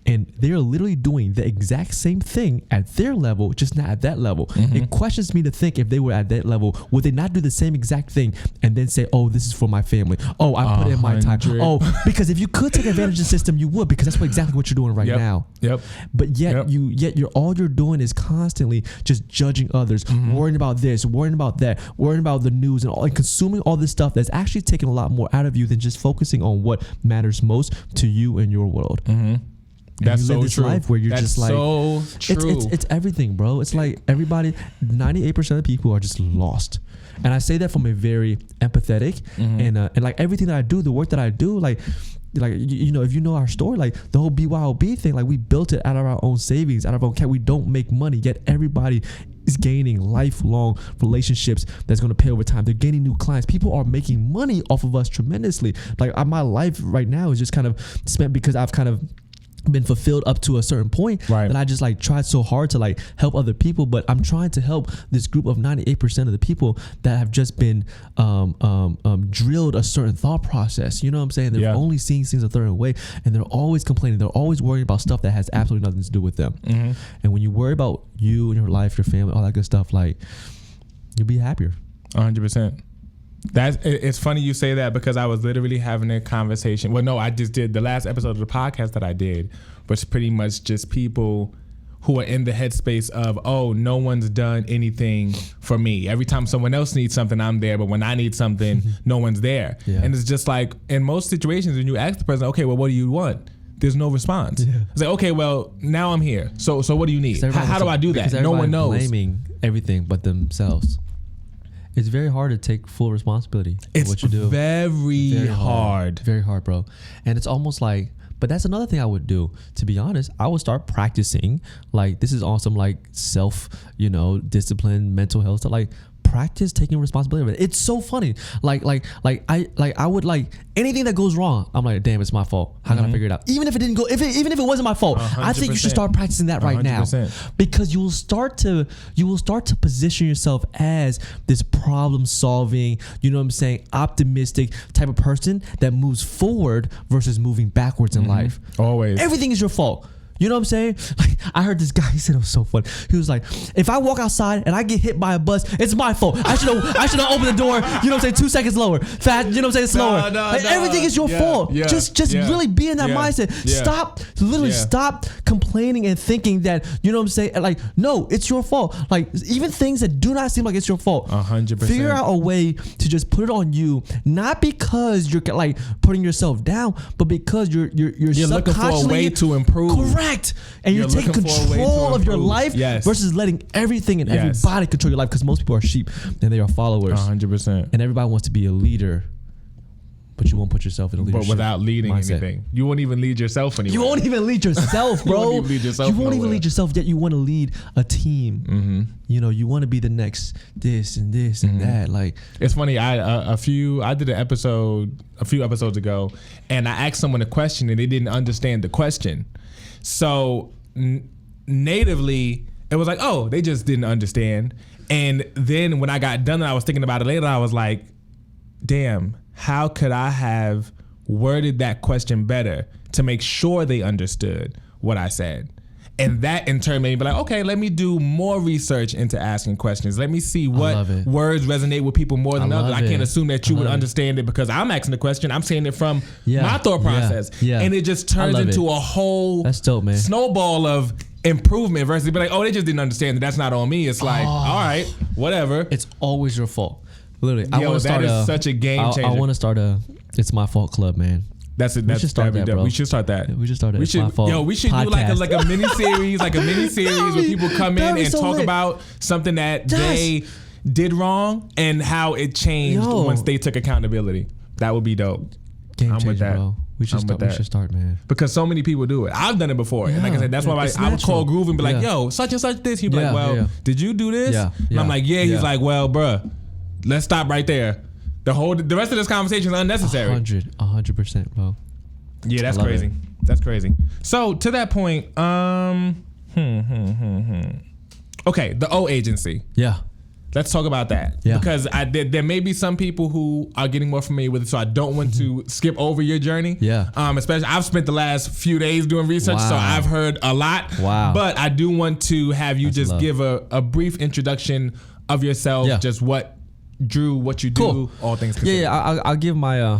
and they're literally doing the exact same thing at their level, just not at that level. It questions me to think if they were at that level, would they not do the same exact thing and then say, oh, this is for my family. Oh, I put in my time. Oh, because if you could take advantage of the system, you would, because that's exactly what you're doing right now. But yet all you're doing is constantly just judging others, worrying about this, worrying about that, worrying about the news and consuming all this stuff that's actually taking a lot more out of you than just focusing on what matters most to you and your world. And that's you live so this true. Life where you're that's just like, so true. It's everything, bro. It's like everybody, 98% of the people are just lost. And I say that from a very empathetic and like everything that I do, the work that I do, like if you know our story, like the whole BYOB thing, like we built it out of our own savings, out of our own cash. We don't make money, yet everybody is gaining lifelong relationships that's going to pay over time. They're gaining new clients. People are making money off of us tremendously. Like my life right now is just kind of spent because I've kind of been fulfilled up to a certain point, that I just like tried so hard to like help other people, but I'm trying to help this group of 98% of the people that have just been drilled a certain thought process. You know what I'm saying? They're only seeing things a certain way, and they're always complaining. They're always worrying about stuff that has absolutely nothing to do with them. And when you worry about you and your life, your family, all that good stuff, like you'll be happier. 100%. It's funny you say that because I was literally having a conversation. Well, no, I just did the last episode of the podcast that I did, was pretty much just people who are in the headspace of, oh, no one's done anything for me. Every time someone else needs something, I'm there, but when I need something, no one's there. And it's just like in most situations when you ask the person, okay, well, what do you want? There's no response. It's like, okay, well, now I'm here. So what do you need? How do I do that? No one knows. Blaming everything but themselves. It's very hard to take full responsibility for what you do. Very hard. Very hard, bro. And it's almost like, but that's another thing I would do. To be honest, I would start practicing. Like, this is awesome, like self, discipline, mental health stuff. Like, practice taking responsibility of it. It's so funny. I would anything that goes wrong, I'm like, damn, it's my fault. How can I figure it out? Even if it didn't go, even if it wasn't my fault, 100%. I think you should start practicing that right 100%. Now, because you will start to position yourself as this problem solving, you know what I'm saying, optimistic type of person that moves forward versus moving backwards in life. Always. Everything is your fault. You know what I'm saying? Like, I heard this guy, he said it was so funny. He was like, if I walk outside and I get hit by a bus, it's my fault. I should have opened the door, you know what I'm saying, 2 seconds lower. Fast, you know what I'm saying, slower. Everything is your fault. Yeah, just really be in that mindset. Stop complaining and thinking that, you know what I'm saying, like, no, it's your fault. Like, even things that do not seem like it's your fault. 100%. Figure out a way to just put it on you, not because you're like putting yourself down, but because you're looking for a way to improve. Correct. And you're taking control of your life versus letting everything and everybody control your life, because most people are sheep and they are followers. 100%. And everybody wants to be a leader, but you won't put yourself in a leadership. But without leading anything. You won't even lead yourself anymore. You won't even lead yourself, bro. You won't even lead yourself. You won't even lead yourself, yet you want to lead a team. Mm-hmm. You know, you want to be the next this and this and that. Like, it's funny. I did an episode a few episodes ago, and I asked someone a question and they didn't understand the question. So natively, it was like, oh, they just didn't understand. And then when I got done and I was thinking about it later, I was like, damn, how could I have worded that question better to make sure they understood what I said? And that in turn made me be like, okay, let me do more research into asking questions. Let me see what words resonate with people more than others. I can't assume that you would understand it because I'm asking the question. I'm saying it from my thought process. Yeah. And it just turns into a whole That's dope, man. snowball of improvement versus be like, oh, they just didn't understand it. That's not on me. It's like, all right, whatever. It's always your fault. Literally. That is such a game changer. I want to start a It's My Fault club, man. We should start that, bro. We should start that. We should start it. We should podcast. do like a mini series, where people come in and talk about something that they did wrong and how it changed once they took accountability. That would be dope. Game I'm changer, with that. bro. We should start, man. Because so many people do it. I've done it before. And like I said, that's why I would call Groove and be like, yo, such and such this. He'd be like, well, did you do this? And I'm like, He's like, well, bruh, let's stop right there. The rest of this conversation is unnecessary. 100%, bro. Yeah, that's crazy. That's crazy. So to that point, okay, the O agency. Yeah. Let's talk about that. Yeah. Because there may be some people who are getting more familiar with it, so I don't want to skip over your journey. Yeah. Especially, I've spent the last few days doing research, so I've heard a lot. Wow. But I do want to have you give a brief introduction of yourself, just what Drew, what you do, all things considered. Yeah, I'll give my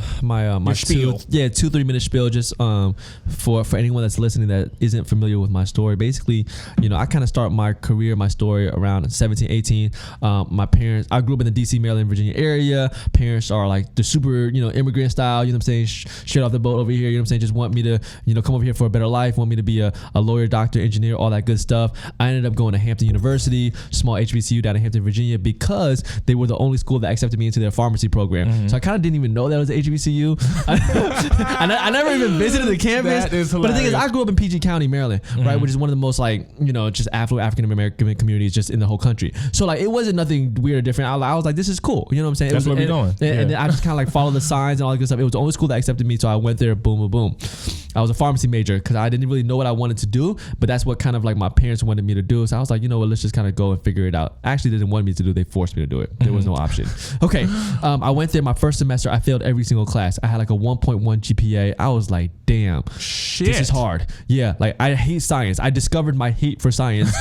spiel. 2-3 minute spiel just for anyone that's listening that isn't familiar with my story. Basically, you know, I kind of start my career, my story around 17, 18. My parents, I grew up in the DC, Maryland, Virginia area. Parents are like the super, you know, immigrant style, you know what I'm saying, straight off the boat over here, you know what I'm saying, just want me to, you know, come over here for a better life, want me to be a lawyer, doctor, engineer, all that good stuff. I ended up going to Hampton University, small HBCU down in Hampton, Virginia, because they were the only school that accepted me into their pharmacy program. So I kind of didn't even know that was an HBCU. I never even visited the campus. But the thing is, I grew up in PG County, Maryland, right, which is one of the most, like, you know, just affluent African American communities just in the whole country. So like, it wasn't nothing weird or different. I was like, this is cool. You know what I'm saying? That's where we're going. And then I just kind of like followed the signs and all that good stuff. It was the only school that accepted me, so I went there. Boom, boom, boom. I was a pharmacy major because I didn't really know what I wanted to do, but that's what kind of like my parents wanted me to do. So I was like, you know what, let's just kind of go and figure it out. Actually, they didn't want me to do it. They forced me to do it. There was no option. Okay. I went there my first semester. I failed every single class. I had like a 1.1 GPA. I was like, damn, shit, this is hard. Yeah. Like, I hate science. I discovered my hate for science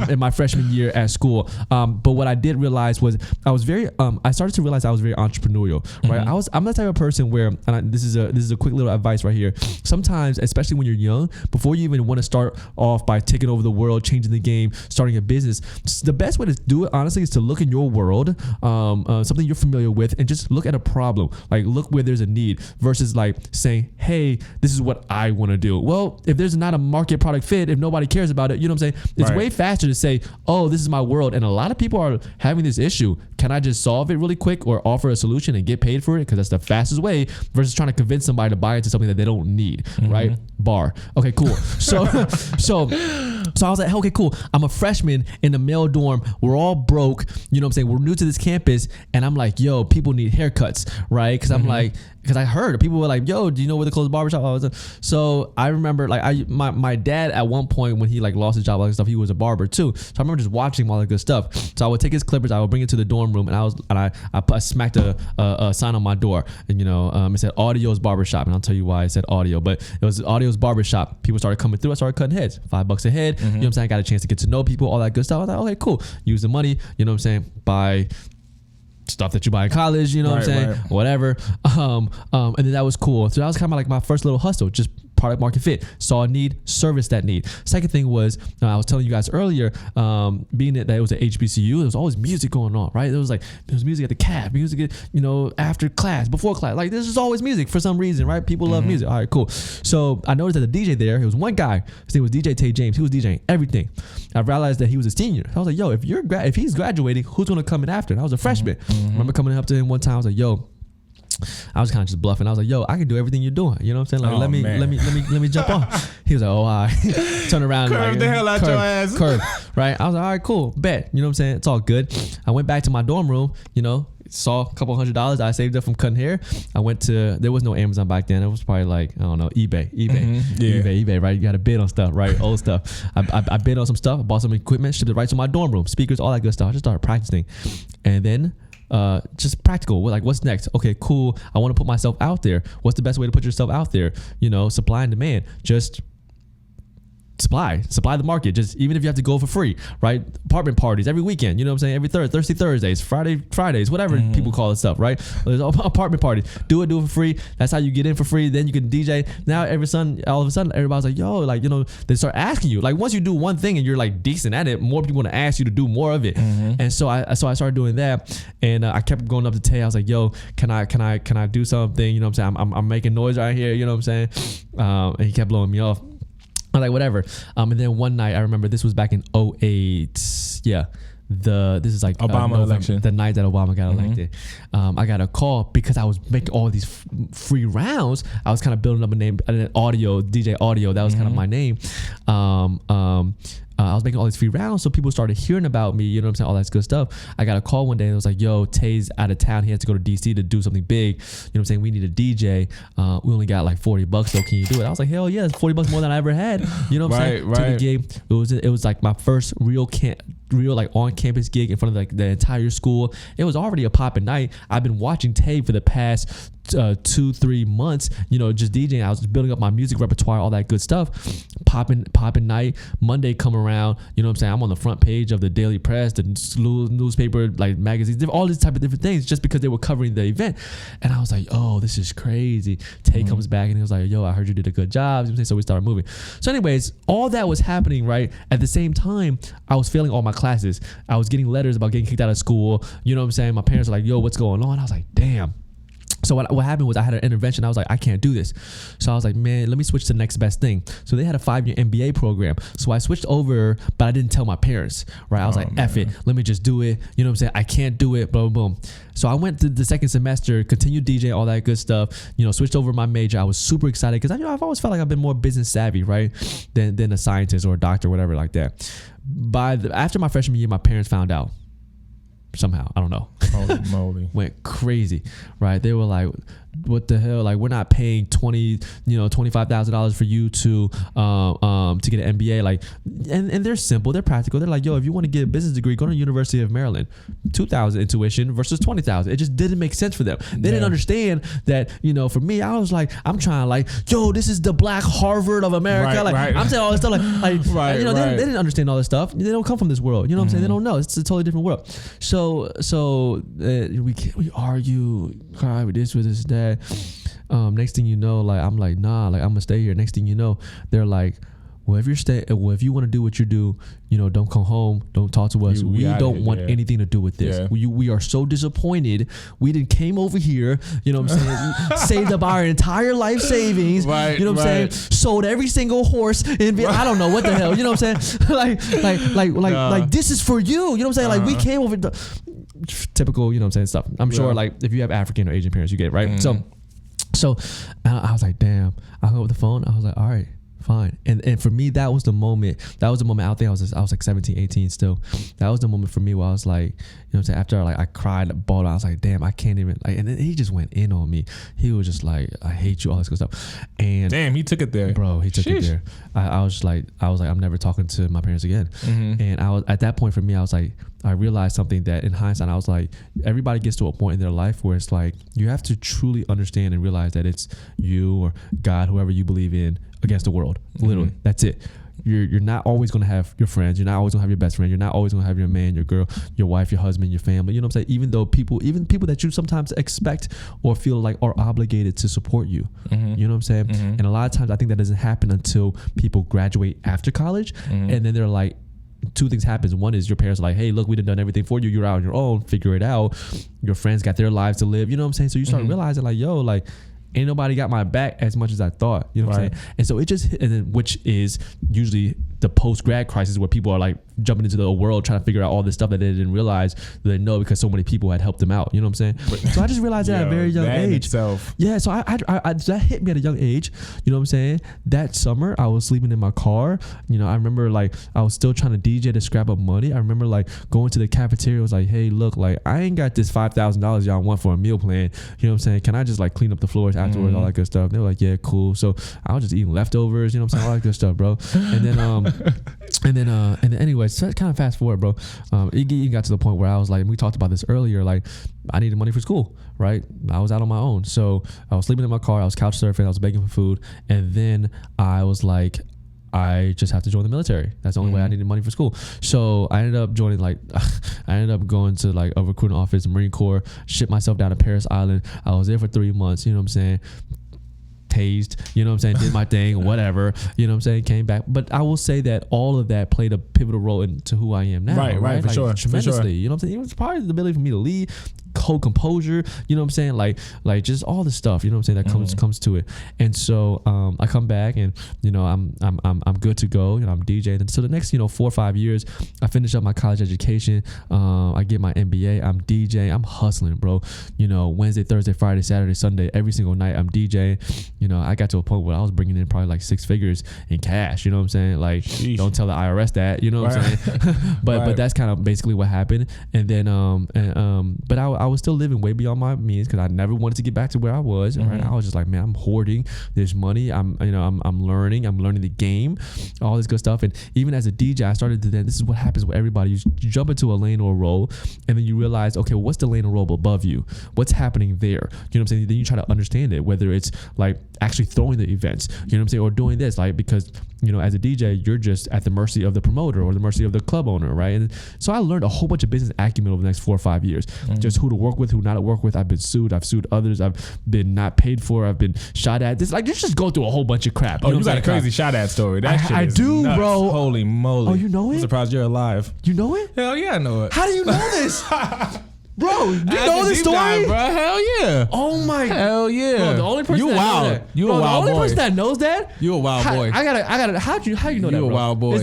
in my freshman year at school. But what I did realize was I started to realize I was very entrepreneurial, right? I'm the type of person where, and this is a quick little advice right here. Sometimes, especially when you're young, before you even want to start off by taking over the world, changing the game, starting a business, the best way to do it, honestly, is to look in your world, something you're familiar with, and just look at a problem. Like, look where there's a need versus like saying, hey, this is what I want to do. Well, if there's not a market product fit, if nobody cares about it, you know what I'm saying? It's way faster to say, oh, this is my world. And a lot of people are having this issue. Can I just solve it really quick or offer a solution and get paid for it? Because that's the fastest way versus trying to convince somebody to buy into something that they don't need, right? Bar. Okay, cool. So So I was like, okay, cool. I'm a freshman in the male dorm. We're all broke. You know what I'm saying? We're new to this campus. And I'm like, yo, people need haircuts, right? Because I'm like, because I heard people were like, yo, do you know where the closest barbershop was? So I remember like my dad at one point when he like lost his job, all that stuff, he was a barber too. So I remember just watching him, all that good stuff. So I would take his clippers, I would bring it to the dorm room, and I smacked a sign on my door, and it said Audio's Barbershop, and I'll tell you why I said audio, but it was Audio's Barbershop. People started coming through. I started cutting heads, $5 a head. You know what I'm saying? I got a chance to get to know people, all that good stuff. I was like, okay, cool. Use the money. You know what I'm saying? Buy stuff that you buy in college, you know what I'm saying? Right. Whatever. And then that was cool. So that was kind of like my first little hustle, just product market fit. Saw a need, service that need. Second thing was, I was telling you guys earlier, being that it was at HBCU, there was always music going on, right? There was music at the caf, music at, after class, before class. Like there's just always music for some reason, right? People love music. All right, cool. So I noticed that the DJ there, it was one guy, his name was DJ Tay James. He was DJing everything. I realized that he was a senior. I was like, yo, if he's graduating, who's gonna come in after? And I was a freshman. I remember coming up to him one time. I was like, yo, I was kind of just bluffing. I was like, yo, I can do everything you're doing. You know what I'm saying? Like, let me jump on. He was like, oh, all right. Turn around. Curve the hell out your ass. Curve. Right? I was like, all right, cool. Bet. You know what I'm saying? It's all good. I went back to my dorm room, saw a couple $100 I saved up from cutting hair. I went to, there was no Amazon back then. It was probably like, I don't know, eBay, right? You got to bid on stuff, right? Old stuff. I bid on some stuff. I bought some equipment, shipped it right to my dorm room, speakers, all that good stuff. I just started practicing. And then just practical. Like, what's next? Okay, cool. I want to put myself out there. What's the best way to put yourself out there? Supply and demand. Just supply the market. Just even if you have to go for free, right? Apartment parties every weekend. You know what I'm saying? Every Thursdays, Fridays, whatever people call it stuff, right? There's apartment parties. Do it for free. That's how you get in for free. Then you can DJ. Now all of a sudden, everybody's like, yo, they start asking you. Like once you do one thing and you're like decent at it, more people want to ask you to do more of it. And so I started doing that, and I kept going up to Tay. I was like, yo, can I do something? You know what I'm saying? I'm making noise right here. You know what I'm saying? And he kept blowing me off. I'm like, whatever. And then one night, I remember this was back in 2008. Yeah. This is like Obama election. The night that Obama got elected. I got a call because I was making all these free rounds. I was kind of building up a name, DJ Audio. That was kind of my name. I was making all these free rounds, so people started hearing about me, you know what I'm saying, all that good stuff. I got a call one day and it was like, yo, Tay's out of town. He has to go to DC to do something big. You know what I'm saying? We need a DJ. We only got like $40 though. Can you do it? I was like, hell yeah, it's $40 more than I ever had. You know what I'm saying? Right. Took a gig. It was like my first real like on campus gig in front of like the entire school. It was already a poppin' night. I've been watching Tay for the past 2-3 months, just DJing. I was building up my music repertoire, all that good stuff. Poppin' night. Monday come around, you know what I'm saying? I'm on the front page of the Daily Press, the newspaper, like magazines, all these type of different things, just because they were covering the event. And I was like, oh, this is crazy. Tay comes back and he was like, yo, I heard you did a good job. So we started moving. So anyways, all that was happening, right? At the same time, I was failing all my classes. I was getting letters about getting kicked out of school. You know what I'm saying? My parents were like, yo, what's going on? I was like, damn. So what happened was I had an intervention. I was like, I can't do this. So I was like, man, let me switch to the next best thing. So they had a 5-year MBA program. So I switched over, but I didn't tell my parents, right? I was like, F it. Let me just do it. You know what I'm saying? I can't do it. Boom, boom. So I went to the second semester, continued DJ, all that good stuff, switched over my major. I was super excited because I've always felt like I've been more business savvy, right? Than a scientist or a doctor, whatever like that. After my freshman year, my parents found out. Somehow, I don't know. Holy moly. Went crazy, right? They were like, what the hell? Like, we're not paying $25,000 for you to get an MBA. Like, and they're simple, they're practical. They're like, yo, if you want to get a business degree, go to the University of Maryland. $2,000 in tuition versus $20,000. It just didn't make sense for them. They didn't understand that. For me, I was like, I'm trying like, yo, this is the Black Harvard of America. I'm saying all this stuff they didn't understand all this stuff. They don't come from this world. You know what I'm saying? They don't know. It's a totally different world. So we argue, cry with this, that. Next thing you know, like I'm like, nah, like I'm gonna stay here. Next thing you know, they're like, well, if you want to do what you do, don't come home, don't talk to us. We don't want anything to do with this. Yeah. We are so disappointed. We didn't came over here, you know what I'm saying, saved up our entire life savings, you know what I'm saying, sold every single horse, and I don't know what the hell, you know what I'm saying, like this is for you, you know what I'm saying, like we came over, typical, you know what I'm saying, stuff. I'm sure like if you have African or Asian parents, you get it, right? So I was like, damn. I hung up the phone. I was like, all right, fine. And for me, that was the moment. I think I was like 17, 18 still. That was the moment for me where I was like, you know what I'm saying? After like I cried, bawled out, I was like, damn, I can't even like. And then he just went in on me. He was just like, I hate you, all this good stuff. And damn, he took it there, bro. He took it there. I was like, I'm never talking to my parents again. And I was at that point for me, I was like, I realized something that in hindsight, I was like, everybody gets to a point in their life where it's like, you have to truly understand and realize that it's you or God, whoever you believe in, against the world. Literally, that's it. You're not always going to have your friends. You're not always going to have your best friend. You're not always going to have your man, your girl, your wife, your husband, your family. You know what I'm saying? Even people that you sometimes expect or feel like are obligated to support you. You know what I'm saying? And a lot of times I think that doesn't happen until people graduate after college. And then they're like, two things happens. One is your parents are like, hey, look, we done everything for you. You're out on your own. Figure it out. Your friends got their lives to live. You know what I'm saying? So you start realizing like, yo, like, ain't nobody got my back as much as I thought. You know what I'm saying? And so it just, and then, which is usually the post-grad crisis where people are like jumping into the world trying to figure out all this stuff that they didn't realize that they know because so many people had helped them out. You know what I'm saying? So I just realized that at a very young age. Yeah, so I that hit me at a young age. You know what I'm saying? That summer I was sleeping in my car. You know, I remember like I was still trying to DJ to scrap up money. I remember like going to the cafeteria. I was like, hey, look, like I ain't got this $5,000 y'all want for a meal plan. You know what I'm saying? Can I just like clean up the floors afterwards, all that good stuff? They were like, yeah, cool. So I was just eating leftovers. You know what I'm saying? All that good stuff, bro. And then anyway, so kind of fast forward, bro. It got to the point where I was like, we talked about this earlier, like I needed money for school, right? I was out on my own. So I was sleeping in my car. I was couch surfing. I was begging for food. And then I was like, I just have to join the military. That's the only way I needed money for school. So I ended up joining I ended up going to like a recruiting office, Marine Corps, shipped myself down to Paris Island. I was there for 3 months, you know what I'm saying? Tased, you know what I'm saying, did my thing, whatever, you know what I'm saying, came back. But I will say that all of that played a pivotal role into who I am now. Right, for like, sure. Tremendously, for sure. You know what I'm saying? It was probably the ability for me to lead, whole composure, you know what I'm saying, like just all the stuff, you know what I'm saying, that comes to it. And so I come back and you know I'm good to go, you know, I'm DJing. And so the next 4 or 5 years I finish up my college education, I get my MBA, I'm DJing, I'm hustling, bro. You know, Wednesday, Thursday, Friday, Saturday, Sunday, every single night I'm DJing. You know, I got to a point where I was bringing in probably like 6 figures in cash, you know what I'm saying, like Sheesh. Don't tell the IRS that, you know what I'm saying. But that's kind of basically what happened. And then but I was still living way beyond my means because I never wanted to get back to where I was. Right, I was just like, man, I'm hoarding this money. I'm learning the game, all this good stuff. And even as a DJ, I started to then, this is what happens with everybody. You jump into a lane or a role, and then you realize, okay, well, what's the lane or role above you? What's happening there? You know what I'm saying? Then you try to understand it, whether it's like actually throwing the events, you know what I'm saying, or doing this, like, because as a DJ, you're just at the mercy of the promoter or the mercy of the club owner, right? And so I learned a whole bunch of business acumen over the next 4 or 5 years. Just who to work with, who not to work with. I've been sued. I've sued others. I've been not paid for. I've been shot at. This just go through a whole bunch of crap. You got a crazy shot at story. That shit I is do, nuts. bro. Holy moly! Oh, you know it? I'm surprised you're alive. You know it? Hell yeah, I know it. How do you know this? Bro, you know this story? Dive, bro. Hell yeah. Oh my. Hell yeah. Bro, the only person that knows that. You a wild boy. The only person that knows that. You a wild boy. I gotta. How you know that? You a wild boy.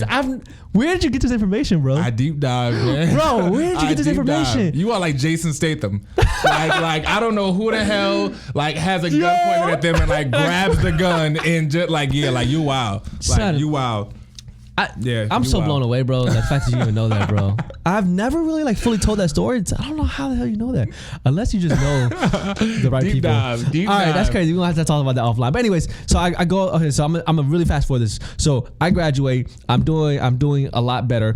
Where did you get this information, bro? I deep dive, man. Bro, where did you get this information? Dive. You are like Jason Statham. like I don't know who the hell has a gun pointed at them and like grabs the gun and just like you wild. Like you wild. I'm so blown away, bro. The fact that you even know that, bro. I've never really like fully told that story. I don't know how the hell you know that, unless you just know the right deep people. Dive. All right, that's crazy. We're gonna have to talk about that offline. But anyways, so I go. Okay, so I'm gonna really fast forward this. So I graduate. I'm doing a lot better.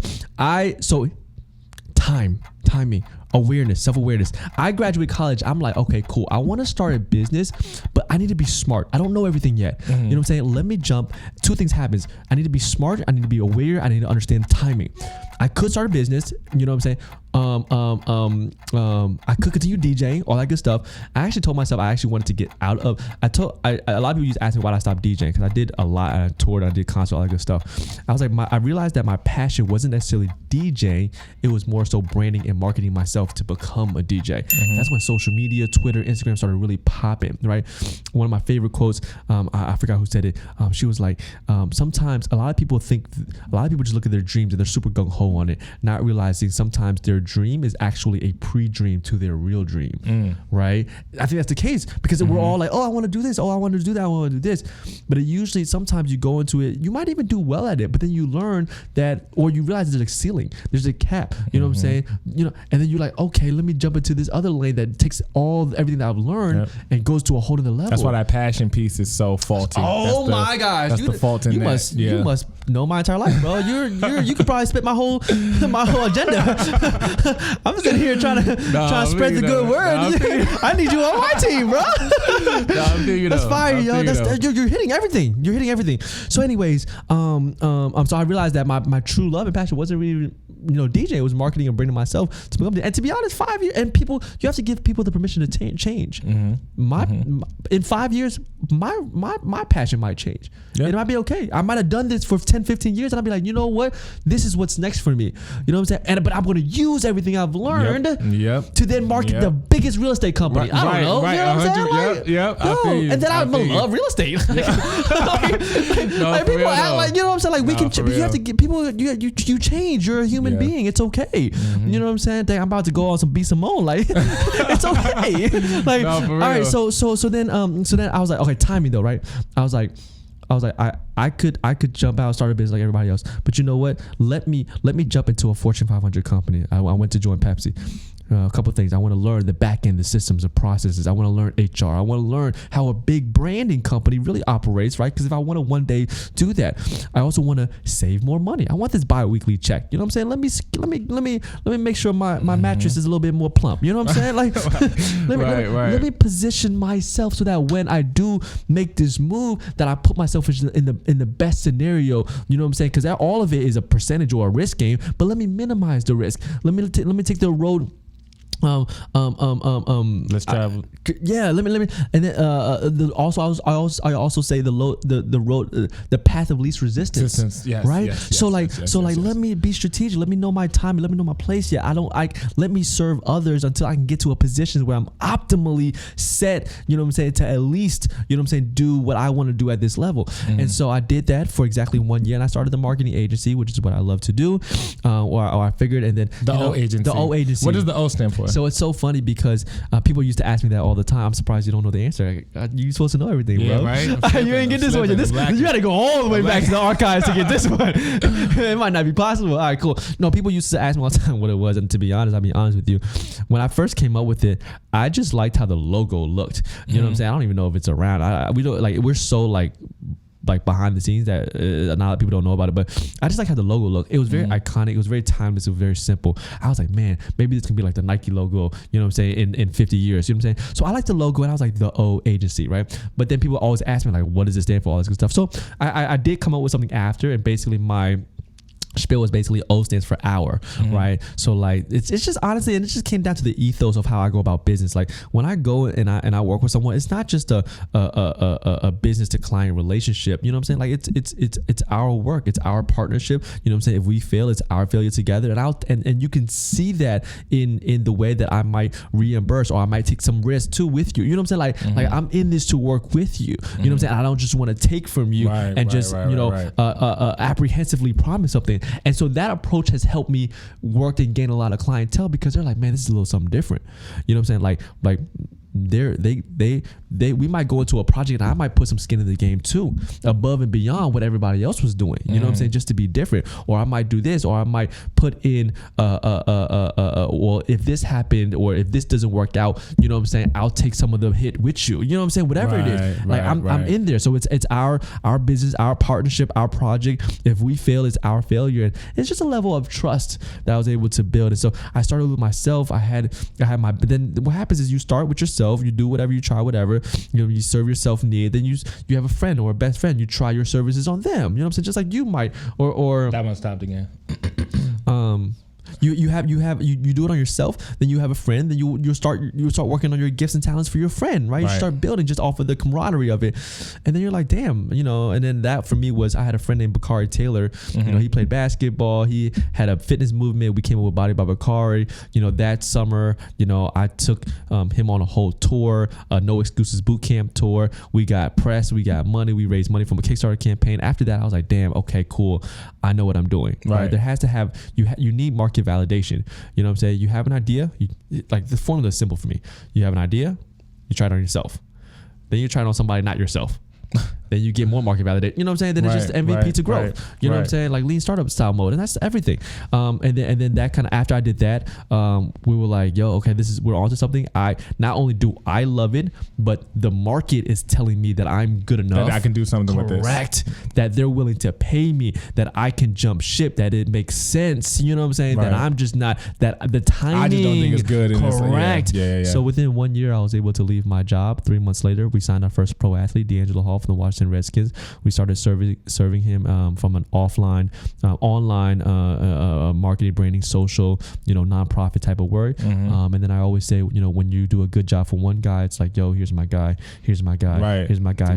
Timing. Awareness, self-awareness. I graduate college. I'm like, okay, cool. I want to start a business, but I need to be smart. I don't know everything yet. You know what I'm saying? Let me jump. 2 things happens. I need to be smart. I need to be aware. I need to understand timing. I could start a business. You know what I'm saying? I could continue DJing, all that good stuff. I actually told myself I actually wanted to get out of. A lot of people used to ask me why I stopped DJing because I did a lot. I toured, I did concerts, all that good stuff. I was like, I realized that my passion wasn't necessarily DJing. It was more so branding and marketing myself to become a DJ. That's when social media, Twitter, Instagram started really popping. Right. One of my favorite quotes. I forgot who said it. She was like, sometimes a lot of people just look at their dreams and they're super gung ho on it, not realizing sometimes their dream is actually a pre-dream to their real dream, right? I think that's the case because we're all like, oh, I want to do this. Oh, I want to do that. I want to do this. But it usually, sometimes you go into it, you might even do well at it, but then you learn that, or you realize there's a ceiling, there's a cap, you know what I'm saying? You know, and then you're like, okay, let me jump into this other lane that takes everything that I've learned and goes to a whole other level. That's why that passion piece is so faulty. Oh my gosh. That's the fault in that. You must know my entire life, bro. You could probably spit my whole agenda. I'm sitting here trying to spread the good word. I need you on my team, bro. That's fire, yo. You're hitting everything. You're hitting everything. So, anyways, so I realized that my true love and passion wasn't really, DJ. It was marketing and bringing myself to become. And to be honest, 5 years, and people, you have to give people the permission to change. In 5 years, my passion might change. It might be okay. I might have done this for 10, 15 years, and I'll be like, you know what? This is what's next for me. You know what I'm saying? But I'm going to use everything I've learned to then market the biggest real estate company. I don't know. You know what I'm saying? And then I love real estate. Like people act like, you know what I'm saying? Like we can, you have to get people. You change. You're a human being. It's okay. You know what I'm saying? Dang, I'm about to go on some B Simone. Like it's okay. Like all right. So then I was like, okay, timing though, right? I was like, I could jump out and start a business like everybody else, but you know what? Let me jump into a Fortune 500 company. I went to join Pepsi. A couple of things. I want to learn the back end, the systems, the processes. I want to learn HR. I want to learn how a big branding company really operates, right? Because if I want to one day do that, I also want to save more money. I want this bi-weekly check. You know what I'm saying? Let me make sure my mattress is a little bit more plump. You know what I'm saying? Like, let me position myself so that when I do make this move, that I put myself in the best scenario. You know what I'm saying? Because all of it is a percentage or a risk game. But let me minimize the risk. Let me take the road. Let's travel. Let me, and then I also say the road, the path of least resistance. Yes, right. Yes, let me be strategic. Let me know my time. Let me know my place. Let me serve others until I can get to a position where I'm optimally set. You know what I'm saying? To at least, you know what I'm saying, do what I want to do at this level. And so I did that for exactly 1 year, and I started the marketing agency, which is what I love to do. Or I figured, and then the O agency. What does the O stand for? So it's so funny because people used to ask me that all the time. I'm surprised you don't know the answer. You're supposed to know everything, bro. Right? You ain't get this one. You had to go all the way back to the archives to get this one. It might not be possible. All right, cool. No, people used to ask me all the time what it was, and to be honest, I'll be honest with you. When I first came up with it, I just liked how the logo looked. You know what I'm saying? I don't even know if it's around. We don't like. We're so like behind the scenes that a lot of people don't know about it, but I just like how the logo looked. It was very iconic. It was very timeless. It was very simple. I was like, man, maybe this can be like the Nike logo, you know what I'm saying, in 50 years, you know what I'm saying? So I like the logo, and I was like, the O agency, right? But then people always ask me like, what does it stand for, all this good stuff. So I did come up with something after, and basically my spiel was basically O stands for hour, right? So like it's just honestly, and it just came down to the ethos of how I go about business. Like when I go and I work with someone, it's not just a business to client relationship. You know what I'm saying? Like it's our work, it's our partnership. You know what I'm saying? If we fail, it's our failure together. And you can see that in the way that I might reimburse, or I might take some risk too with you. You know what I'm saying? Like I'm in this to work with you. You know what I'm saying? I don't just want to take from you apprehensively promise something. And so that approach has helped me work and gain a lot of clientele, because they're like, man, this is a little something different. You know what I'm saying? Like we might go into a project, and I might put some skin in the game too, above and beyond what everybody else was doing. You know what I'm saying? Just to be different. Or I might do this, or I might put in well, if this happened, or if this doesn't work out, you know what I'm saying, I'll take some of the hit with you. You know what I'm saying? Whatever it is. Like I'm in there. So it's our business, our partnership, our project. If we fail, it's our failure. And it's just a level of trust that I was able to build. And so I started with myself. I had but then what happens is you start with yourself. You do whatever, you try whatever, you know, you serve yourself need. Then you have a friend or a best friend, you try your services on them. You know what I'm saying? Just like you might, or that one stopped again. You do it on yourself, then you have a friend, then you start working on your gifts and talents for your friend, right? You start building just off of the camaraderie of it. And then you're like, damn, you know. And then that for me was, I had a friend named Bakari Taylor. You know, he played basketball, he had a fitness movement. We came up with Body by Bakari. You know, that summer, you know, I took him on a whole tour, No Excuses boot camp tour. We got press, we got money, we raised money from a Kickstarter campaign. After that, I was like, damn, okay, cool, I know what I'm doing. Right? There has to have, you need market market validation. You know what I'm saying? You have an idea. Like the formula is simple for me. You have an idea. You try it on yourself. Then you try it on somebody not yourself. Then you get more market validation. You know what I'm saying? Then it's just MVP to growth. You know what I'm saying? Like lean startup style mode, and that's everything. And then that kind of, after I did that, we were like, yo, okay, we're onto something. Not only do I love it, but the market is telling me that I'm good enough. That I can do something with this. Correct. That they're willing to pay me. That I can jump ship. That it makes sense. You know what I'm saying? That I'm just not, that the timing. I just don't think it's good. Correct. Yeah. So within 1 year, I was able to leave my job. 3 months later, we signed our first pro athlete, D'Angelo Hall from the Washington Redskins. We started serving him from an online marketing, branding, social, nonprofit type of work. And then I always say, when you do a good job for one guy, it's like, yo, here's my guy. Here's my guy.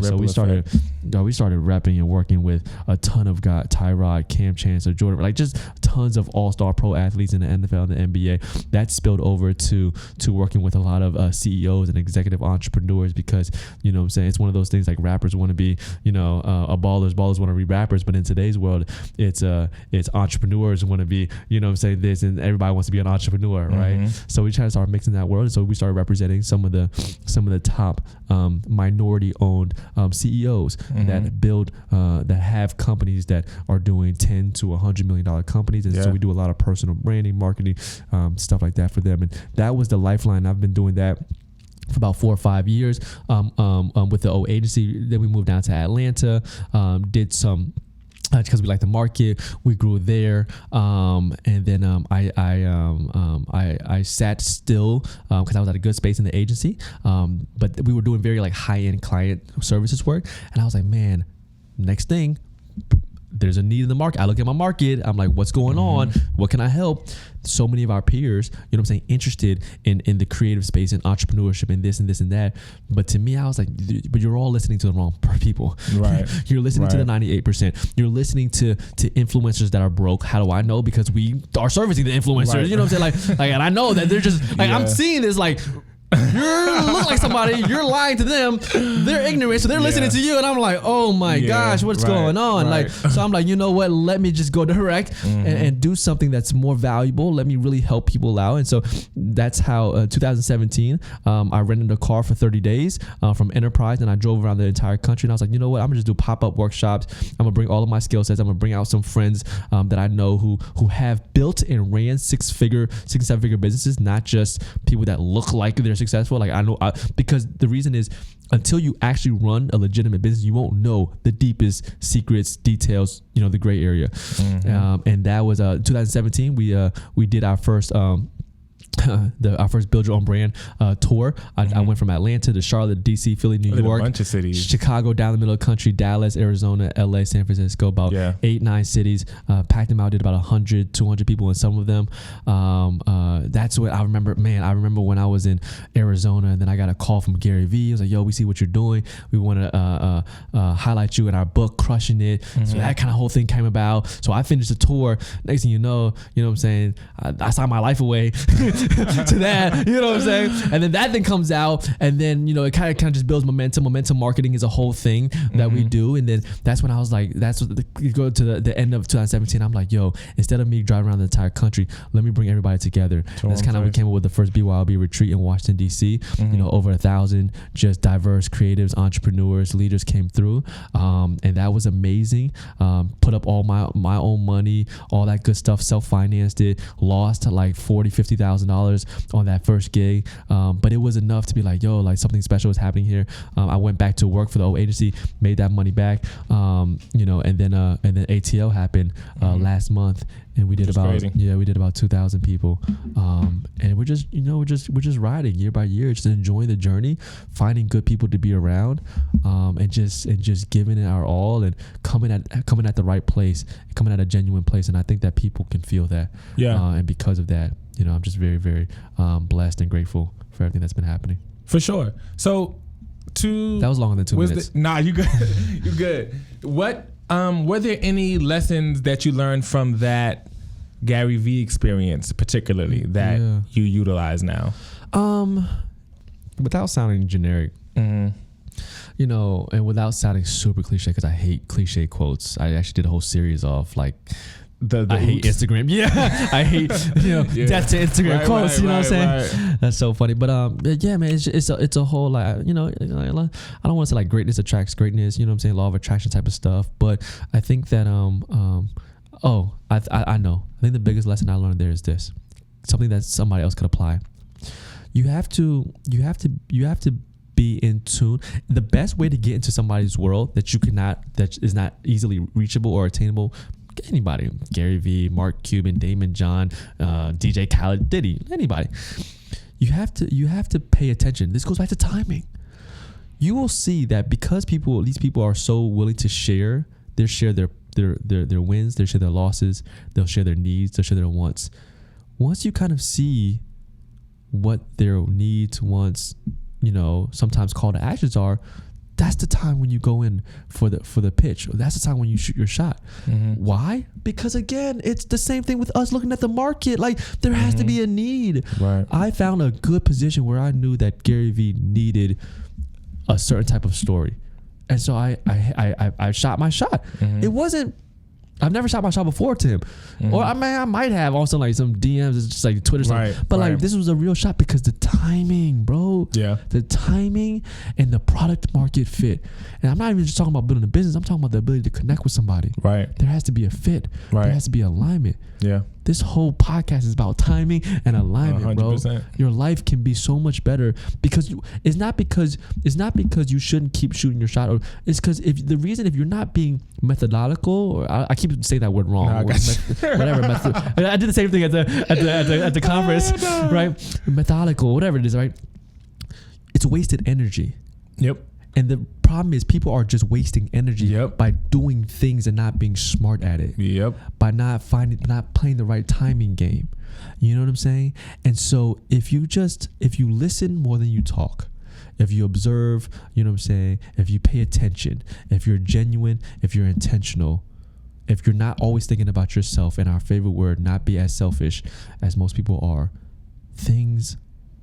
So we started repping and working with a ton of guys, Tyrod, Cam Chancellor, Jordan, like just tons of all-star pro athletes in the NFL and the NBA. That spilled over to working with a lot of CEOs and executive entrepreneurs, because, you know what I'm saying, it's one of those things, like rappers want to be, ballers want to be rappers, but in today's world, it's entrepreneurs want to be, you know what I'm saying, this, and everybody wants to be an entrepreneur, right? So we try to start mixing that world. So we started representing some of the top minority owned CEOs that build that have companies that are doing $10 to $100 million companies, and so we do a lot of personal branding, marketing, stuff like that for them. And that was the lifeline. I've been doing that for about 4 or 5 years with the old agency. Then we moved down to Atlanta, did some, because we like the market, we grew there, and then I sat still because I was at a good space in the agency, but we were doing very like high-end client services work, and I was like, man, next thing, there's a need in the market. I look at my market, I'm like, what's going on? What can I help? So many of our peers, you know what I'm saying, interested in the creative space and entrepreneurship and this and this and that. But to me, I was like, but you're all listening to the wrong people. Right. You're listening to the 98%. You're listening to influencers that are broke. How do I know? Because we are servicing the influencers. Right. You know what I'm saying? Like, and I know that they're just like, I'm seeing this like, you look like somebody, you're lying to them, they're ignorant, so they're listening to you, and I'm like, oh my gosh, what's going on? Like, so I'm like, you know what, let me just go direct and do something that's more valuable. Let me really help people out. And so that's how 2017 I rented a car for 30 days from Enterprise, and I drove around the entire country, and I was like, you know what, I'm gonna just do pop-up workshops. I'm gonna bring all of my skill sets. I'm gonna bring out some friends that I know who have built and ran 7-figure businesses, not just people that look like they're successful. Like, I know, because the reason is, until you actually run a legitimate business, you won't know the deepest secrets, details, the gray area. And that was 2017. We did our first our first Build Your Own Brand tour. I went from Atlanta to Charlotte, DC, Philly, New York, a bunch of cities, Chicago, down the middle of the country, Dallas, Arizona, LA, San Francisco, about 8-9 cities. Packed them out, did about 100, 200 people in some of them. That's what I remember. Man, I remember when I was in Arizona, and then I got a call from Gary Vee. He was like, yo, we see what you're doing. We want to highlight you in our book, Crushing It. So that kind of whole thing came about. So I finished the tour. Next thing you know what I'm saying, I signed my life away to that, you know what I'm saying? And then that thing comes out, and then, it kind of just builds momentum. Momentum marketing is a whole thing that we do. And then that's when I was like, you go to the end of 2017, I'm like, yo, instead of me driving around the entire country, let me bring everybody together. That's kind of we came up with the first BYOB Retreat in Washington, D.C. Over 1,000 just diverse creatives, entrepreneurs, leaders came through. And that was amazing. Put up all my own money, all that good stuff, self-financed it, lost like $40,000-$50,000 on that first gig, but it was enough to be like, yo, like something special is happening here. I went back to work for the old agency, made that money back, and then ATL happened last month, and we did about 2,000 people, and we're just riding year by year, just enjoying the journey, finding good people to be around, and just giving it our all, and coming at the right place, coming at a genuine place. And I think that people can feel that, and because of that, I'm just very, very blessed and grateful for everything that's been happening. For sure. So that was longer than 2 minutes. You good. You good. What were there any lessons that you learned from that Gary Vee experience, particularly, that you utilize now? Without sounding generic, and without sounding super cliche, because I hate cliche quotes. I actually did a whole series of like I hate Instagram. Yeah, I hate death to Instagram quotes. You know what I'm saying? Right. That's so funny. But yeah, man, it's a whole like I don't want to say like greatness attracts greatness. You know what I'm saying? Law of attraction type of stuff. But I think that I know. I think the biggest lesson I learned there is this: something that somebody else could apply. You have to be in tune. The best way to get into somebody's world that is not easily reachable or attainable. Anybody, Gary Vee, Mark Cuban, Damon John, DJ Khaled, Diddy, anybody. You have to pay attention. This goes back to timing. You will see that because these people are so willing to share their wins, they share their losses, they'll share their needs, they'll share their wants. Once you kind of see what their needs, wants, sometimes call to actions are, that's the time when you go in for the pitch. That's the time when you shoot your shot. Mm-hmm. Why? Because again, it's the same thing with us looking at the market. Like there has to be a need. Right. I found a good position where I knew that Gary Vee needed a certain type of story, and so I shot my shot. Mm-hmm. It wasn't. I've never shot my shot before to him, or I might have also like some DMs, it's just like Twitter stuff. But like this was a real shot because the timing, bro. Yeah. The timing and the product market fit. And I'm not even just talking about building a business. I'm talking about the ability to connect with somebody. Right. There has to be a fit. Right. There has to be alignment. Yeah. This whole podcast is about timing and alignment, 100%. Bro. Your life can be so much better because it's not because you shouldn't keep shooting your shot, or it's because if you're not being methodological, or I keep saying that word wrong. No, whatever. I did the same thing at the conference, right? Methodical, whatever it is, right? It's wasted energy. Yep. And the problem is people are just wasting energy by doing things and not being smart at it. Yep. By not playing the right timing game. You know what I'm saying? And so if you listen more than you talk, if you observe, you know what I'm saying? If you pay attention, if you're genuine, if you're intentional, if you're not always thinking about yourself, and our favorite word, not be as selfish as most people are, things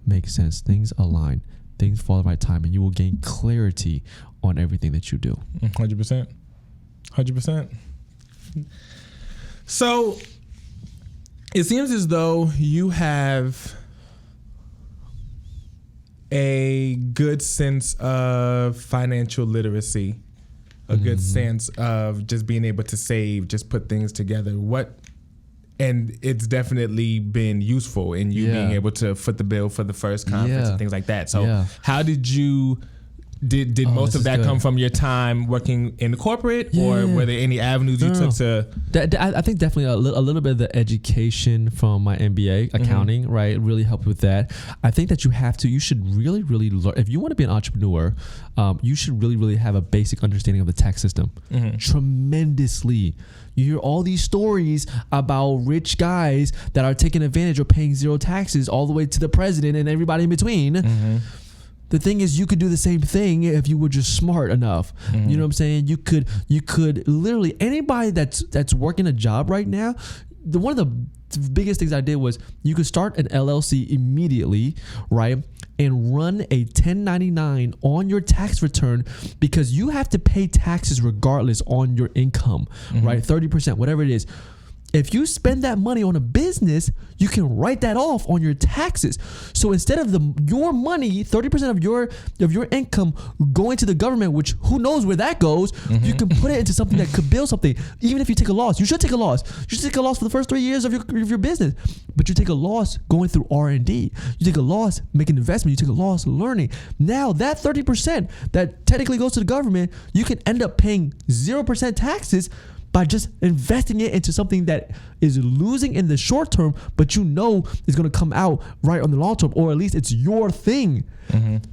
make sense. Things align. Things fall at the right time, and you will gain clarity on everything that you do. 100%. 100%. So it seems as though you have a good sense of financial literacy, a good sense of just being able to save, just put things together. And it's definitely been useful in you being able to foot the bill for the first conference and things like that. So how did you, did most of that come from your time working in corporate, or were there any avenues you took to? I think definitely a little bit of the education from my MBA, accounting, right, really helped with that. I think that you should really, really learn. If you want to be an entrepreneur, you should really, really have a basic understanding of the tax system. Tremendously. You hear all these stories about rich guys that are taking advantage or paying zero taxes all the way to the president and everybody in between. The thing is, you could do the same thing if you were just smart enough. You know what I'm saying? You could literally, anybody that's working a job right now, one of the biggest things I did was you could start an LLC immediately, right? And run a 1099 on your tax return, because you have to pay taxes regardless on your income, right? 30%, whatever it is. If you spend that money on a business, you can write that off on your taxes. So instead of your money, 30% of your income going to the government, which who knows where that goes, you can put it into something that could build something. Even if you take a loss, you should take a loss. You should take a loss for the first 3 years of your business. But you take a loss going through R&D. You take a loss making investment. You take a loss learning. Now that 30% that technically goes to the government, you can end up paying 0% taxes by just investing it into something that is losing in the short term, but you know is going to come out right on the long term, or at least it's your thing.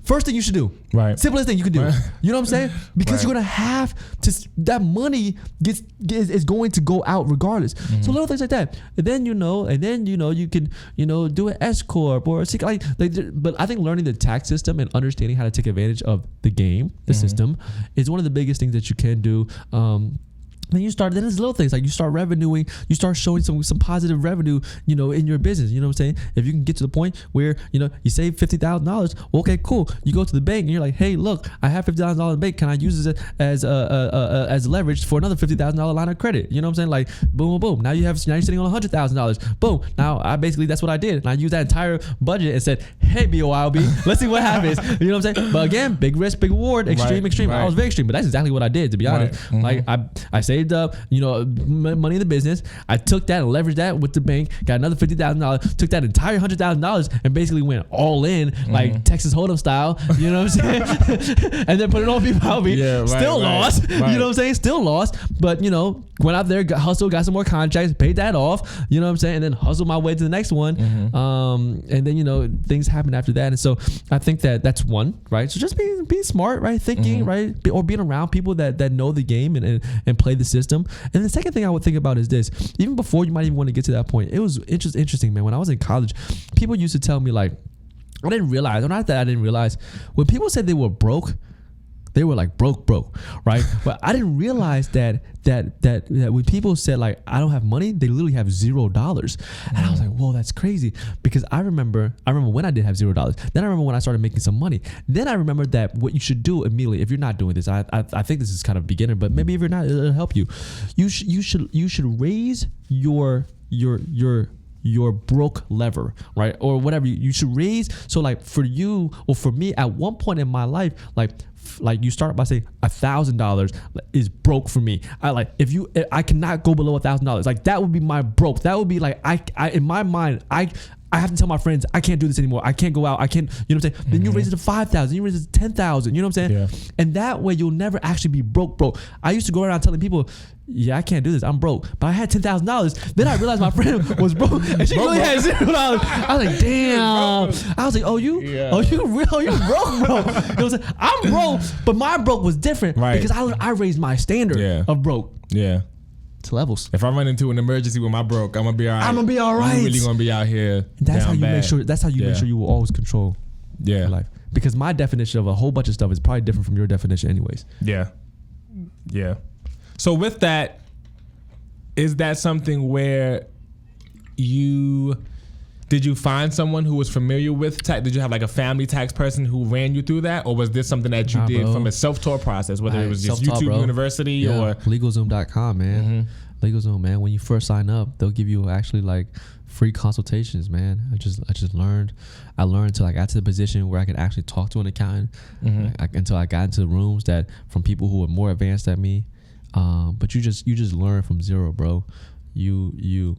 First thing you should do, right? Simplest thing you can do. You know what I'm saying? Because you're going to have to, that money is going to go out regardless. So little things like that. And then you can do an S corp or but I think learning the tax system and understanding how to take advantage of the game, the system, is one of the biggest things that you can do. then it's little things like you start revenuing, you start showing some positive revenue, you know, in your business. You know what I'm saying? If you can get to the point where, you know, you save $50,000, well, okay, cool. You go to the bank and you're like, hey, look, I have $50,000 in the bank. Can I use this as leverage for another $50,000 line of credit? You know what I'm saying? Like, boom, boom, boom. Now you're sitting on $100,000. Boom. Now that's what I did. And I used that entire budget and said, hey, BYOB, let's see what happens. You know what I'm saying? But again, big risk, big reward, extreme. Right. I was very extreme, but that's exactly what I did, to be honest. Like I saved up, you know, money in the business. I took that and leveraged that with the bank, got another $50,000, took that entire $100,000 and basically went all in, like Texas Hold'em style, you know what I'm saying? And then put it on BYOB. Yeah, still lost, you know what I'm saying? Still lost, but you know, went out there, got some more contracts, paid that off, you know what I'm saying? And then hustled my way to the next one. And then, you know, things happen after that. And so I think that's one, right? So just being smart, right? Thinking, right? Or being around people that know the game and play the system. And the second thing I would think about is this: even before you might even want to get to that point, it was interesting, man. When I was in college, people used to tell me, like, I didn't realize, or not that I didn't realize, when people said they were broke, they were like broke, right? But I didn't realize that when people said, like, I don't have money, they literally have $0. And I was like, whoa, that's crazy. Because I remember when I did have $0. Then I remember when I started making some money. Then I remembered that what you should do immediately, if you're not doing this, I think this is kind of beginner, but maybe if you're not, it'll help you. You should raise your broke lever, right? Or whatever you should raise. So like for you or for me, at one point in my life, like you start by saying $1,000 is broke for me. I cannot go below $1,000. Like that would be my broke. That would be like, I in my mind, I have to tell my friends, I can't do this anymore. I can't go out. I can't, you know what I'm saying? Then you raise it to 5,000, you raise it to 10,000, you know what I'm saying? Yeah. And that way you'll never actually be broke. I used to go around telling people, yeah, I can't do this, I'm broke. But I had $10,000. Then I realized my friend was broke and she really had $0. I was like, damn. I was like, you broke, bro. You know what I'm saying? I'm broke, but my broke was different, right? Because I raised my standard of broke. Yeah. To levels. If I run into an emergency with my broke, I'm gonna be all right. I'm really gonna be out here. That's how you make sure. That's how you make sure you will always control your life. Because my definition of a whole bunch of stuff is probably different from your definition, anyways. Yeah. So with that, is that something where did you find someone who was familiar with tax? Did you have like a family tax person who ran you through that, or was this something that you did from a self-taught process, whether it was just YouTube University or LegalZoom.com, man? LegalZoom, man. When you first sign up, they'll give you actually like free consultations, man. I just learned. I learned until I got to the position where I could actually talk to an accountant. Until I got into rooms that from people who were more advanced than me. But you just learn from zero, bro. You're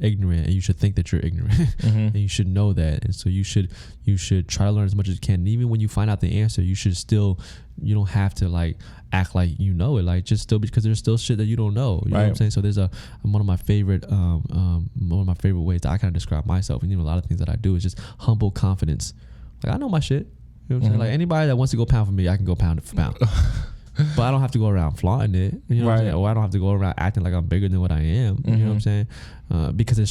ignorant, and you should think that you're ignorant, and you should know that. And so you should try to learn as much as you can. And even when you find out the answer, you don't have to like act like you know it, like just still, because there's still shit that you don't know. You know what I'm saying? So there's one of my favorite ways that I kind of describe myself, and even a lot of things that I do is just humble confidence. Like, I know my shit. You know what I'm saying? Like, anybody that wants to go pound for me, I can go pound for pound. But I don't have to go around flaunting it, you know what I'm saying? Or I don't have to go around acting like I'm bigger than what I am, you know what I'm saying? Because I'm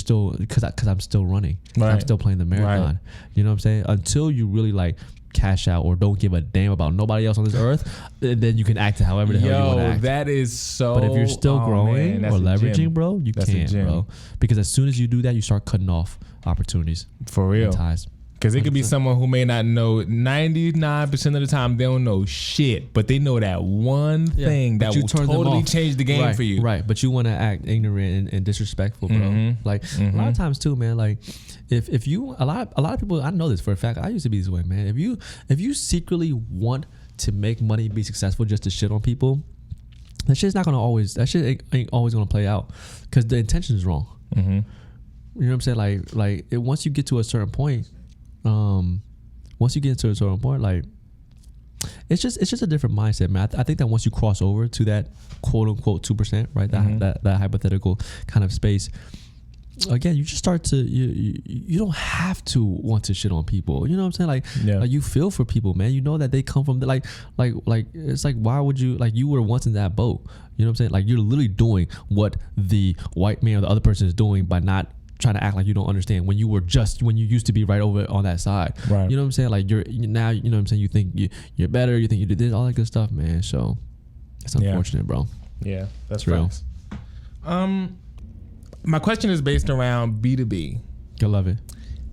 still running. I'm still playing the marathon. You know what I'm saying? Until you really like cash out or don't give a damn about nobody else on this earth, then you can act however the hell you want to act. That is so. But if you're still growing or leveraging, bro, you can't, bro. Because as soon as you do that, you start cutting off opportunities. For real. Ties. Because it could be someone who may not know, 99% of the time they don't know shit, but they know that one thing that will totally change the game for you. Right, but you want to act ignorant and disrespectful, bro. Like a lot of times too, man. Like if you a lot of people, I know this for a fact. I used to be this way, man. If you secretly want to make money, be successful, just to shit on people, that shit ain't always gonna play out, because the intention is wrong. You know what I'm saying? Like once you get to a certain point. Like it's just a different mindset, man. I think that once you cross over to that quote unquote 2%, right? That hypothetical kind of space, again, you just start to you don't have to want to shit on people. You know what I'm saying? Like you feel for people, man. You know that they come from like it's like, why would you, like, you were once in that boat. You know what I'm saying? Like, you're literally doing what the white man or the other person is doing by not trying to act like you don't understand when you used to be right over on that side. Right. You know what I'm saying? Like, you're now, you know what I'm saying? You think you're better, you think you did this, all that good stuff, man. So It's unfortunate, bro. Yeah, that's real. My question is based around B2B. I love it.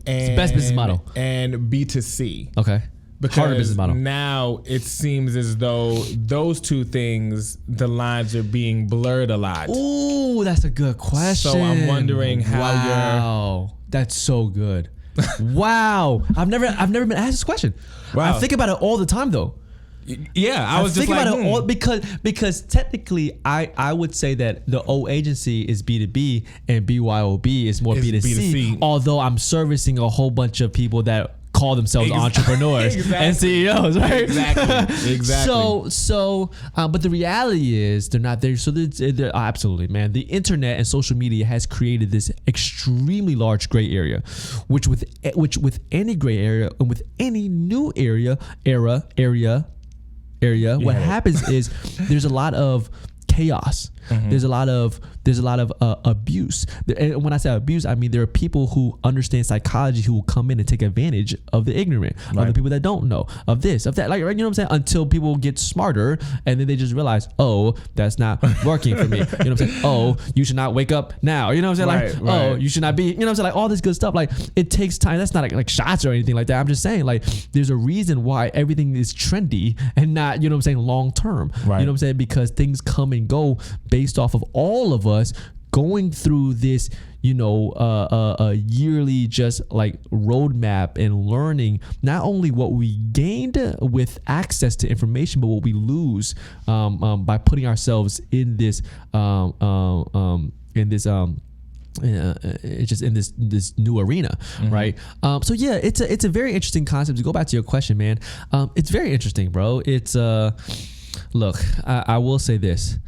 It's the best business model. And B2C. Okay. Because harder business model. Now it seems as though those two things, the lines are being blurred a lot. Ooh, that's a good question. So I'm wondering how Wow, that's so good. Wow, I've never been asked this question. Wow. I think about it all the time though. Yeah, I was just think like, about it all because technically I would say that the O agency is B2B and BYOB is more B2C. Although I'm servicing a whole bunch of people that call themselves entrepreneurs and CEOs, right? Exactly. So, but the reality is they're not there. So they're absolutely, man. The internet and social media has created this extremely large gray area, which with any gray area and with any new area, what happens is there's a lot of chaos. Mm-hmm. There's a lot of abuse. And when I say abuse, I mean there are people who understand psychology who will come in and take advantage of the ignorant, of the people that don't know, of this, of that. Like, you know what I'm saying? Until people get smarter and then they just realize, oh, that's not working for me. You know what I'm saying? Oh, you should not wake up now. You know what I'm saying? Oh, you should not be. You know what I'm saying? Like all this good stuff. Like it takes time. That's not like shots or anything like that. I'm just saying like there's a reason why everything is trendy and not, you know what I'm saying, long term. You know what I'm saying? Because things come and go based off of all of us going through this, you know, a yearly just like roadmap and learning not only what we gained with access to information, but what we lose by putting ourselves in this it's just in this new arena, right? So yeah, it's a very interesting concept. To go back to your question, man, it's very interesting, bro. It's look, I will say this.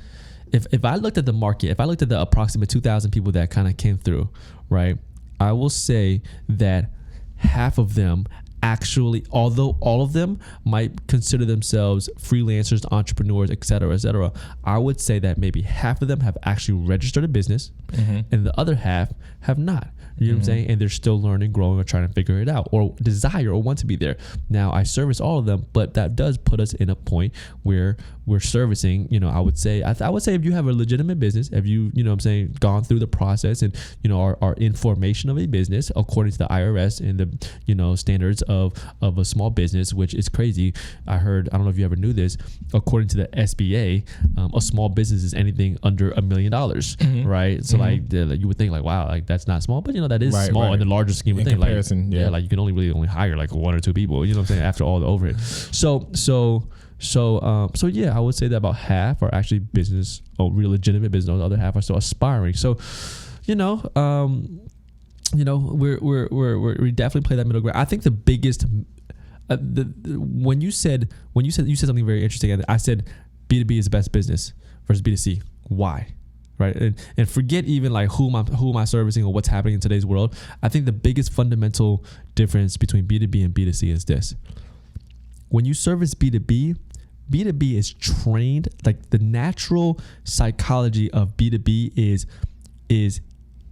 If I looked at the market, if I looked at the approximate 2,000 people that kind of came through, right, I will say that half of them actually, although all of them might consider themselves freelancers, entrepreneurs, et cetera, I would say that maybe half of them have actually registered a business and the other half have not. You know what I'm saying? And they're still learning, growing, or trying to figure it out, or desire or want to be there. Now, I service all of them, but that does put us in a point where we're servicing, you know, I would say if you have a legitimate business, if you know what I'm saying, gone through the process and, you know, are in formation of a business according to the IRS and the, you know, standards of a small business, which is crazy. I don't know if you ever knew this, according to the SBA, a small business is anything under $1 million, right? So like you would think like, wow, like that's not small, but you know, that is small in the larger scheme of things. Like, like you can only hire like 1 or 2 people, you know what I'm saying, after all the overhead. So yeah, I would say that about half are actually business or real legitimate business. The other half are still aspiring. So, we definitely play that middle ground. I think the biggest, when you said something very interesting, and I said B2B is the best business versus B2C. Why? Right, and forget even like who am I servicing or what's happening in today's world. I think the biggest fundamental difference between B2B and B2C is this: when you service B2B is trained, like the natural psychology of B2B is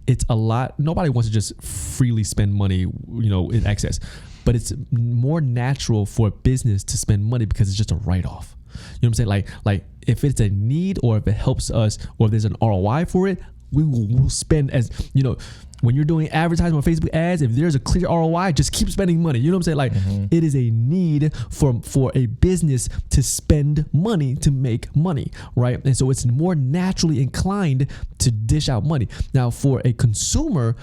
it's a lot. Nobody wants to just freely spend money, you know, in excess, but it's more natural for a business to spend money because it's just a write-off. You know what I'm saying? Like if it's a need or if it helps us or if there's an ROI for it, we'll spend, as you know, when you're doing advertising on Facebook ads, if there's a clear ROI, just keep spending money. You know what I'm saying? Like it is a need for a business to spend money to make money, right? And so it's more naturally inclined to dish out money. Now for a consumer,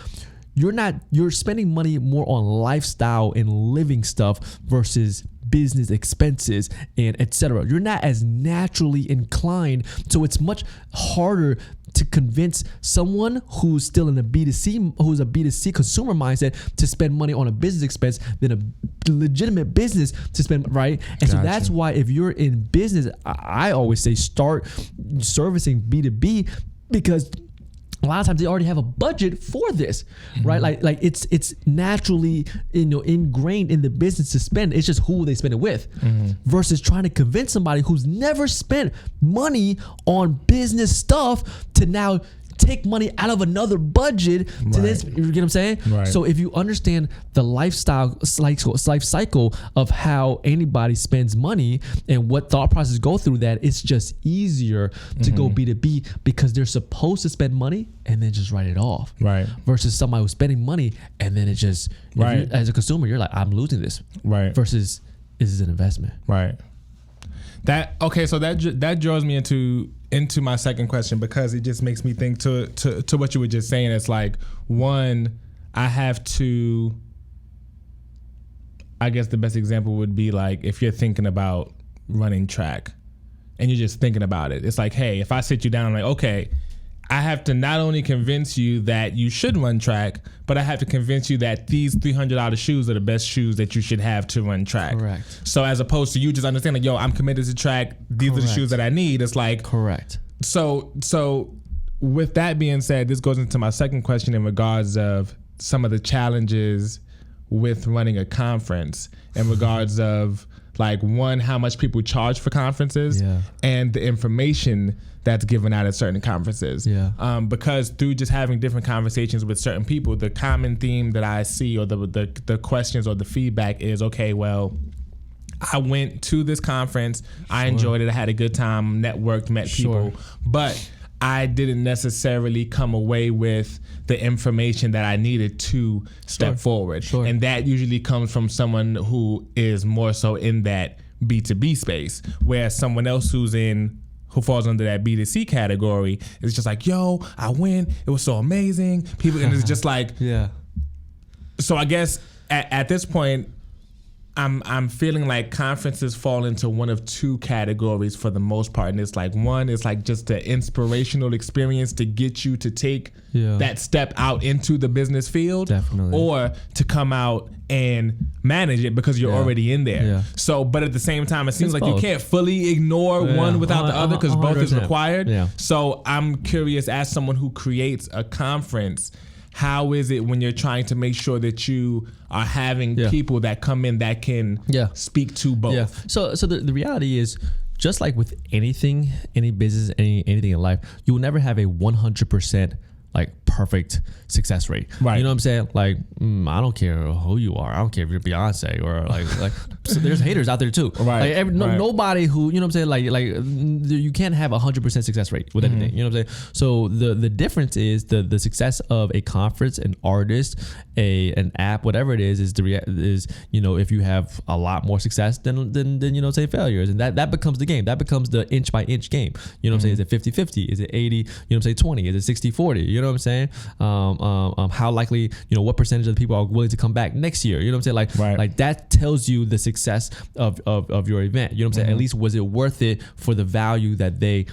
you're spending money more on lifestyle and living stuff versus business expenses and etc. You're not as naturally inclined, so it's much harder to convince someone who's still in a B2C consumer mindset to spend money on a business expense than a legitimate business to spend, right? And so that's why if you're in business, I always say start servicing B2B, because a lot of times they already have a budget for this, right? Like it's naturally, you know, ingrained in the business to spend. It's just who they spend it with, versus trying to convince somebody who's never spent money on business stuff to now take money out of another budget to this. You get what I'm saying? Right. So if you understand the life cycle of how anybody spends money and what thought processes go through that, it's just easier to go B2B because they're supposed to spend money and then just write it off. Right. Versus somebody who's spending money and then it just, as a consumer, you're like, I'm losing this. Right. Versus, is this an investment? Right. So that draws me into my second question, because it just makes me think to what you were just saying. It's like, one, I have to, I guess the best example would be like if you're thinking about running track and you're just thinking about it. It's like, hey, if I sit you down, I'm like, okay, I have to not only convince you that you should run track, but I have to convince you that these $300 shoes are the best shoes that you should have to run track. Correct. So as opposed to you just understanding, yo, I'm committed to track. These are the shoes that I need. It's like, correct. So with that being said, this goes into my second question in regards of some of the challenges with running a conference in regards of like, one, how much people charge for conferences and the information that's given out at certain conferences. Because through just having different conversations with certain people, the common theme that I see, or the questions or the feedback is, okay, well, I went to this conference, I enjoyed it, I had a good time, networked, met people, but I didn't necessarily come away with the information that I needed to step forward. And that usually comes from someone who is more so in that B2B space, whereas someone else who falls under that B2C category is just like, yo, I went, it was so amazing. People, and it's just like, So I guess at this point, I'm feeling like conferences fall into one of two categories for the most part. And it's like, one is like just the inspirational experience to get you to take that step out into the business field. Definitely. Or to come out and manage it because you're already in there. So, but at the same time, it seems like you can't fully ignore one without the other, because both is required. So I'm curious, as someone who creates a conference, how is it when you're trying to make sure that you are having people that come in that can speak to both? So the reality is, just like with anything, any business, anything in life, you will never have a 100% like perfect success rate. Right. You know what I'm saying? Like, I don't care who you are. I don't care if you're Beyonce or like so there's haters out there too. Right. Like nobody who, you know what I'm saying? Like you can't have 100% success rate with anything. You know what I'm saying? So the difference is the success of a conference, an artist, an app, whatever it is you know, if you have a lot more success than you know, say failures, and that becomes the game. That becomes the inch by inch game. You know what I'm saying? Is it 50-50? Is it 80? You know what I'm saying? 20? Is it 60-40? You know what I'm saying? How likely, you know, what percentage of the people are willing to come back next year? You know what I'm saying? Like that tells you the success of your event. You know what I'm saying? At least was it worth it for the value that they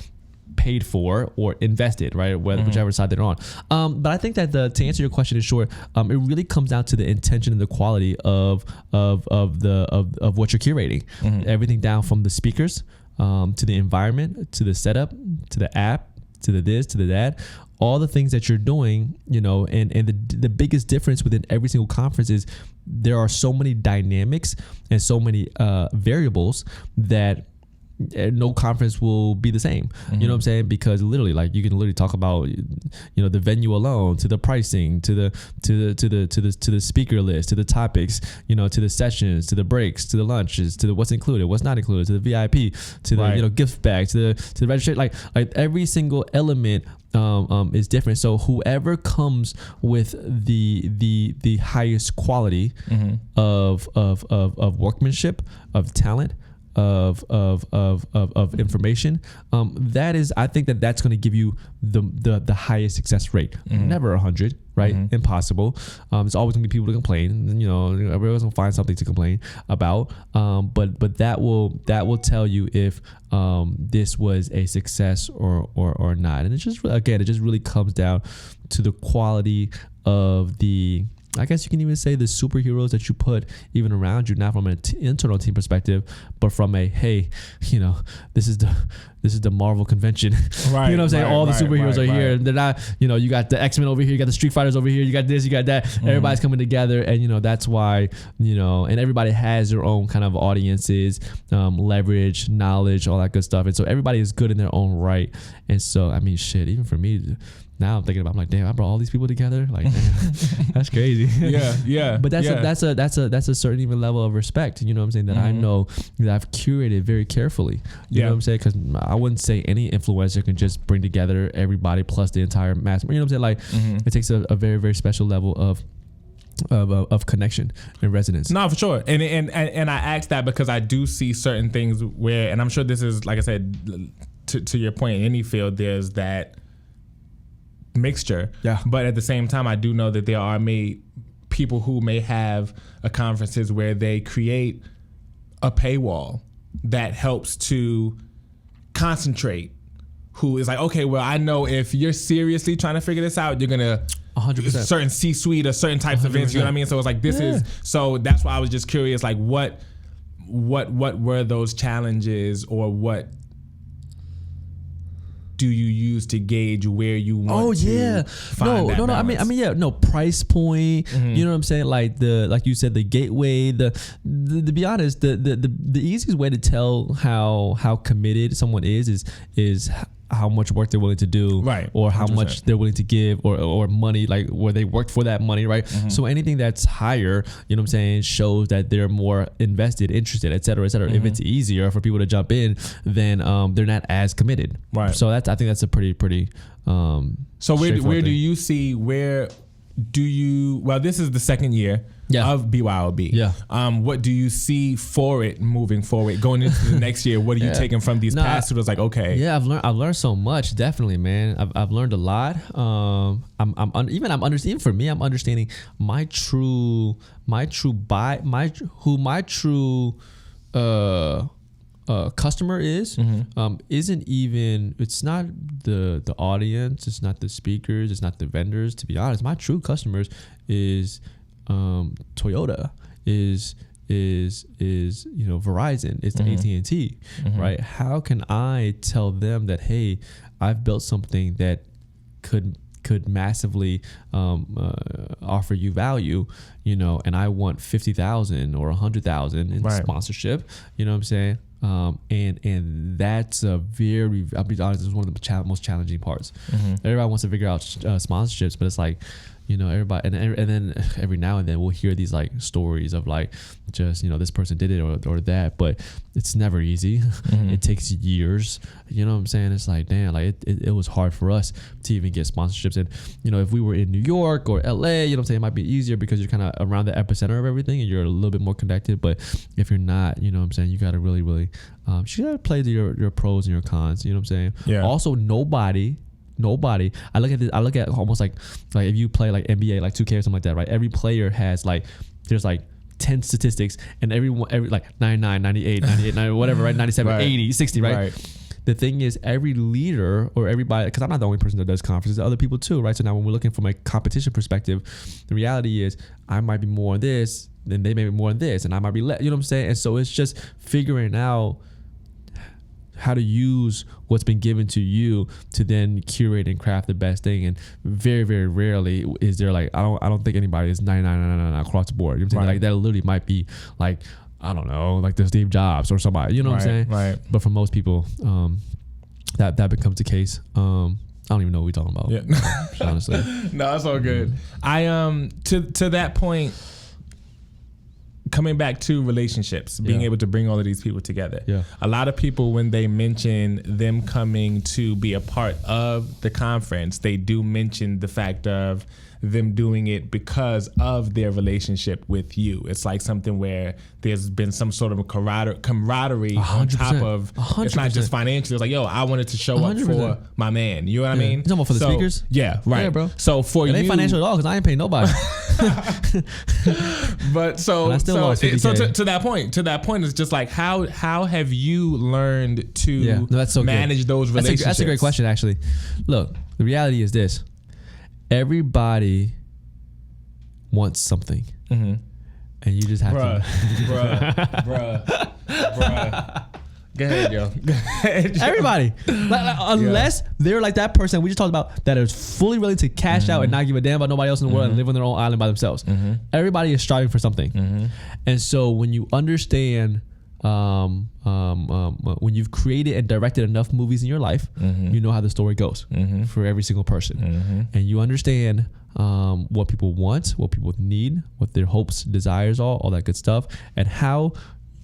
paid for or invested, right? Whichever side they're on. But I think that to answer your question in short, it really comes down to the intention and the quality of what you're curating. Everything down from the speakers, to the environment, to the setup, to the app, to the this, to the that, all the things that you're doing, you know, and the biggest difference within every single conference is there are so many dynamics and so many variables that no conference will be the same. You know what I'm saying? Because literally, like, you can literally talk about, you know, the venue alone, to the pricing, to the speaker list, to the topics, you know, to the sessions, to the breaks, to the lunches, to the what's included, what's not included, to the VIP, to the you know, gift bag, to the registration. Like every single element is different. So whoever comes with the highest quality of workmanship, of talent, of information, that is, I think that's going to give you the highest success rate. Never 100, right? Impossible. There's always going to be people to complain, and, you know, everyone's going to find something to complain about. But that will tell you if this was a success or not. And it just really comes down to the quality of the, I guess you can even say, the superheroes that you put even around you, not from an internal team perspective, but from a, hey, you know, this is the Marvel convention. Right. You know what I'm saying? All the superheroes are here. They're not, you know, you got the X-Men over here, you got the Street Fighters over here, you got this, you got that. Everybody's coming together, and, you know, that's why, you know, and everybody has their own kind of audiences, leverage, knowledge, all that good stuff. And so everybody is good in their own right. And so, I mean, shit, even for me, now I'm thinking about, I'm like, damn, I brought all these people together. Like, damn, that's crazy. Yeah. But that's a certain even level of respect. You know what I'm saying? That I know that I've curated very carefully. You know what I'm saying? Because I wouldn't say any influencer can just bring together everybody plus the entire mass. You know what I'm saying? Like, it takes a very, very special level of connection and resonance. No, for sure. And I asked that because I do see certain things where, and I'm sure this is, like I said, to your point, in any field, there's that mixture. Yeah. But at the same time, I do know that there are people who may have conferences where they create a paywall that helps to concentrate. Who is like, okay, well, I know if you're seriously trying to figure this out, you're gonna 100% certain C-suite or certain types 100%. Of events. You know what I mean? So it's like this is so that's why I was just curious, like what were those challenges, or what do you use to gauge where you want to find that balance? I mean, price point. You know what I'm saying? Like you said, the gateway. To be honest, the easiest way to tell how committed someone is how much work they're willing to do, right? Or how 100%. Much they're willing to give, or money, like where they worked for that money, right? So anything that's higher, you know what I'm saying, shows that they're more invested, interested, et cetera, et cetera. If it's easier for people to jump in, then they're not as committed, right? So I think that's a pretty. So where do you see well, this is the second year of BYOB. Yeah. What do you see for it moving forward, going into the next year? What are you taking from these past? It was like, okay. Yeah, I've learned so much. Definitely, man. I've learned a lot. I'm understanding my true customer is isn't even, it's not the audience, it's not the speakers, it's not the vendors. To be honest, my true customers is Toyota, is Verizon, it's the AT&T, right? How can I tell them that, hey, I've built something that could massively offer you value, and I want 50,000 or 100,000 in sponsorship, you know what I'm saying? And that's I'll be honest, it's one of the most challenging parts. Everybody wants to figure out sponsorships, but it's like, everybody, and then every now and then we'll hear these like stories of like, just, this person did it or that, but it's never easy. It takes years. You know what I'm saying? It's like, damn, like it was hard for us to even get sponsorships. And, if we were in New York or LA, you know what I'm saying, it might be easier because you're kind of around the epicenter of everything and you're a little bit more connected. But if you're not, you know what I'm saying, you got to really, really, you got to play your pros and your cons. You know what I'm saying? Yeah. Also, nobody. I look at almost like if you play like NBA, like 2K or something like that, right? Every player has there's 10 statistics, and every like 99, 98, 90, whatever, right? 97, right. 80, 60, right? The thing is, every leader or everybody, because I'm not the only person that does conferences, other people too, right? So now when we're looking from a competition perspective, the reality is I might be more on this, then they may be more on this, and I might be less, you know what I'm saying? And so it's just figuring out how to use what's been given to you to then curate and craft the best thing. And very, very rarely is there like, I don't think anybody is 99 across the board. You know what I'm saying? Like that literally might be like, I don't know, like the Steve Jobs or somebody, you know what I'm saying? Right. But for most people, that becomes the case. I don't even know what we're talking about. Yeah. Honestly. No, it's all good. I to that point, coming back to relationships, being able to bring all of these people together. Yeah. A lot of people, when they mention them coming to be a part of the conference, they do mention the fact of them doing it because of their relationship with you. It's like something where there's been some sort of a camaraderie 100%, on top of 100%. It's not just financially. It's like, yo, I wanted to show 100%. Up for my man. You know what I mean? You're talking about for the speakers? Yeah, right. Yeah, bro. So for you, it ain't financial at all because I ain't paying nobody. But to that point, it's just like how have you learned to manage those relationships? That's a great question, actually. Look, the reality is this. Everybody wants something, and you just have to. Bruh. Go ahead, yo. Everybody, unless they're like that person we just talked about that is fully willing to cash out and not give a damn about nobody else in the world and live on their own island by themselves. Everybody is striving for something, and so when you understand when you've created and directed enough movies in your life, you know how the story goes for every single person, and you understand what people want, what people need, what their hopes, desires are, all that good stuff, and how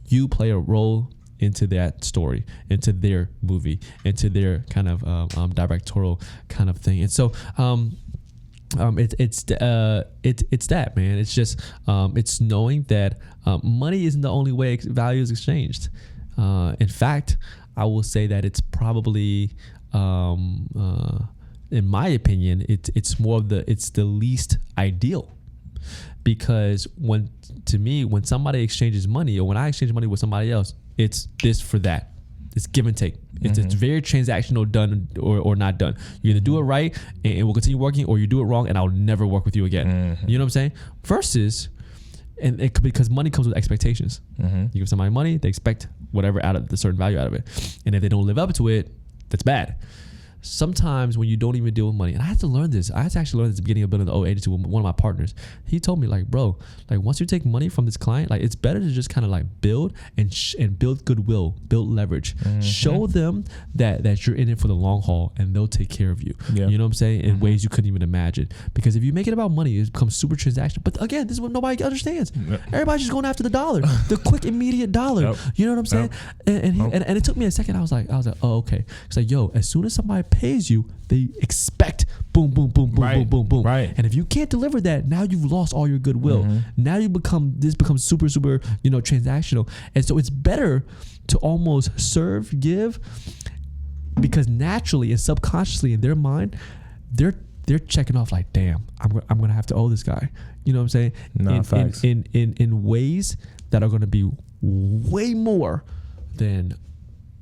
you play a role into that story, into their movie, into their kind of directorial kind of thing. And so it's that, man. It's just it's knowing that money isn't the only way value is exchanged. In fact, I will say that it's probably in my opinion, it's the least ideal, because when somebody exchanges money, or when I exchange money with somebody else, it's this for that. It's give and take. It's very transactional, done or not done. You either do it right and we'll continue working, or you do it wrong and I'll never work with you again. You know what I'm saying? Versus, because money comes with expectations. You give somebody money, they expect whatever out of the certain value out of it, and if they don't live up to it, that's bad. Sometimes when you don't even deal with money, and I had to learn this. I had to actually learn this at the beginning of building the O agency with one of my partners. He told me, like, bro, like once you take money from this client, like it's better to just kind of like build and build goodwill, build leverage, show them that you're in it for the long haul, and they'll take care of you. Yeah. You know what I'm saying? In ways you couldn't even imagine. Because if you make it about money, it becomes super transactional. But again, this is what nobody understands. Everybody's just going after the dollar, the quick, immediate dollar. You know what I'm saying? And it took me a second. I was like, oh, okay. It's like, yo, as soon as somebody pays you, they expect boom, boom, boom, boom, boom, boom, boom. Right. And if you can't deliver that, now you've lost all your goodwill. Now this becomes super, super, transactional. And so it's better to almost serve, give, because naturally and subconsciously in their mind, they're checking off like, damn, I'm gonna have to owe this guy. You know what I'm saying? Facts. In ways that are gonna be way more than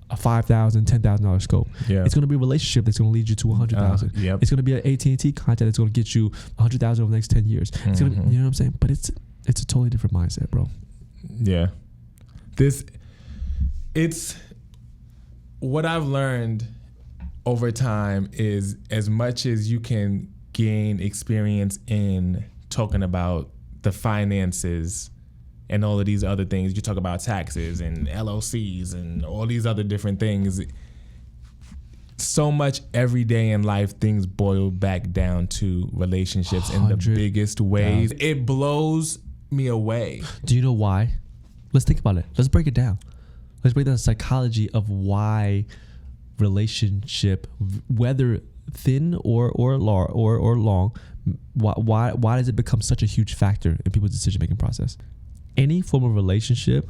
a $5,000, $10,000 scope. Yeah. It's going to be a relationship that's going to lead you to $100,000. Yep. It's going to be an AT&T contract that's going to get you $100,000 over the next 10 years. It's going to, you know what I'm saying? But it's a totally different mindset, bro. Yeah. It's what I've learned over time is, as much as you can gain experience in talking about the finances and all of these other things, you talk about taxes and LLCs and all these other different things. So much every day in life, things boil back down to relationships in the biggest ways. It blows me away. Do you know why? Let's think about it. Let's break it down. Let's break down the psychology of why relationship, whether thin or long, why does it become such a huge factor in people's decision-making process? Any form of relationship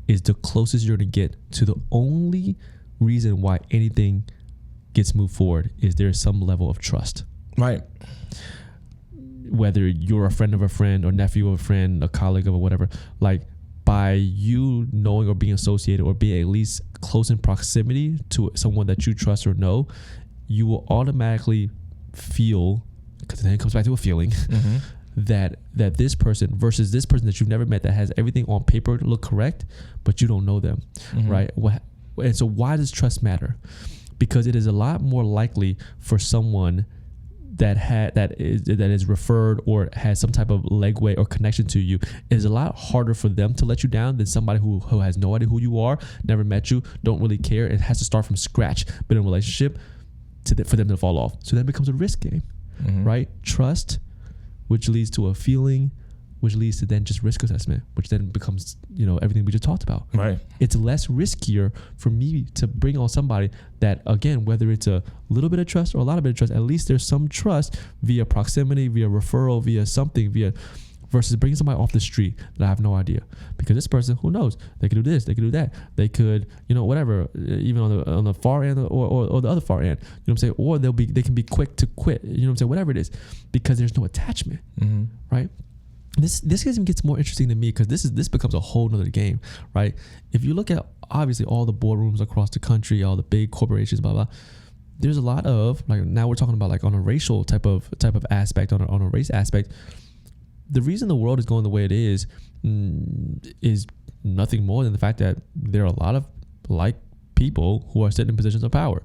is the closest you're going to get to the only reason why anything gets moved forward is there's some level of trust. Right. Whether you're a friend of a friend or nephew of a friend, a colleague of a whatever, like by you knowing or being associated or being at least close in proximity to someone that you trust or know, you will automatically feel, because then it comes back to a feeling, that this person versus this person that you've never met that has everything on paper to look correct, but you don't know them, right? And so why does trust matter? Because it is a lot more likely for someone that is referred or has some type of legway or connection to you. It is a lot harder for them to let you down than somebody who has no idea who you are, never met you, don't really care, and has to start from scratch, but in a relationship for them to fall off. So then it becomes a risk game, right? Trust, which leads to a feeling, which leads to then just risk assessment, which then becomes, everything we just talked about. Right. It's less riskier for me to bring on somebody that, again, whether it's a little bit of trust or a lot of bit of trust, at least there's some trust via proximity, via referral, via something, versus bringing somebody off the street that I have no idea. Because this person, who knows? They could do this, they could do that. They could, whatever, even on the far end or the other far end. You know what I'm saying? Or they can be quick to quit. You know what I'm saying? Whatever it is, because there's no attachment, right? This even gets more interesting to me because this becomes a whole nother game, right? If you look at obviously all the boardrooms across the country, all the big corporations, blah blah. There's a lot of, like, now we're talking about like on a racial type of aspect, on a race aspect. The reason the world is going the way it is nothing more than the fact that there are a lot of like people who are sitting in positions of power,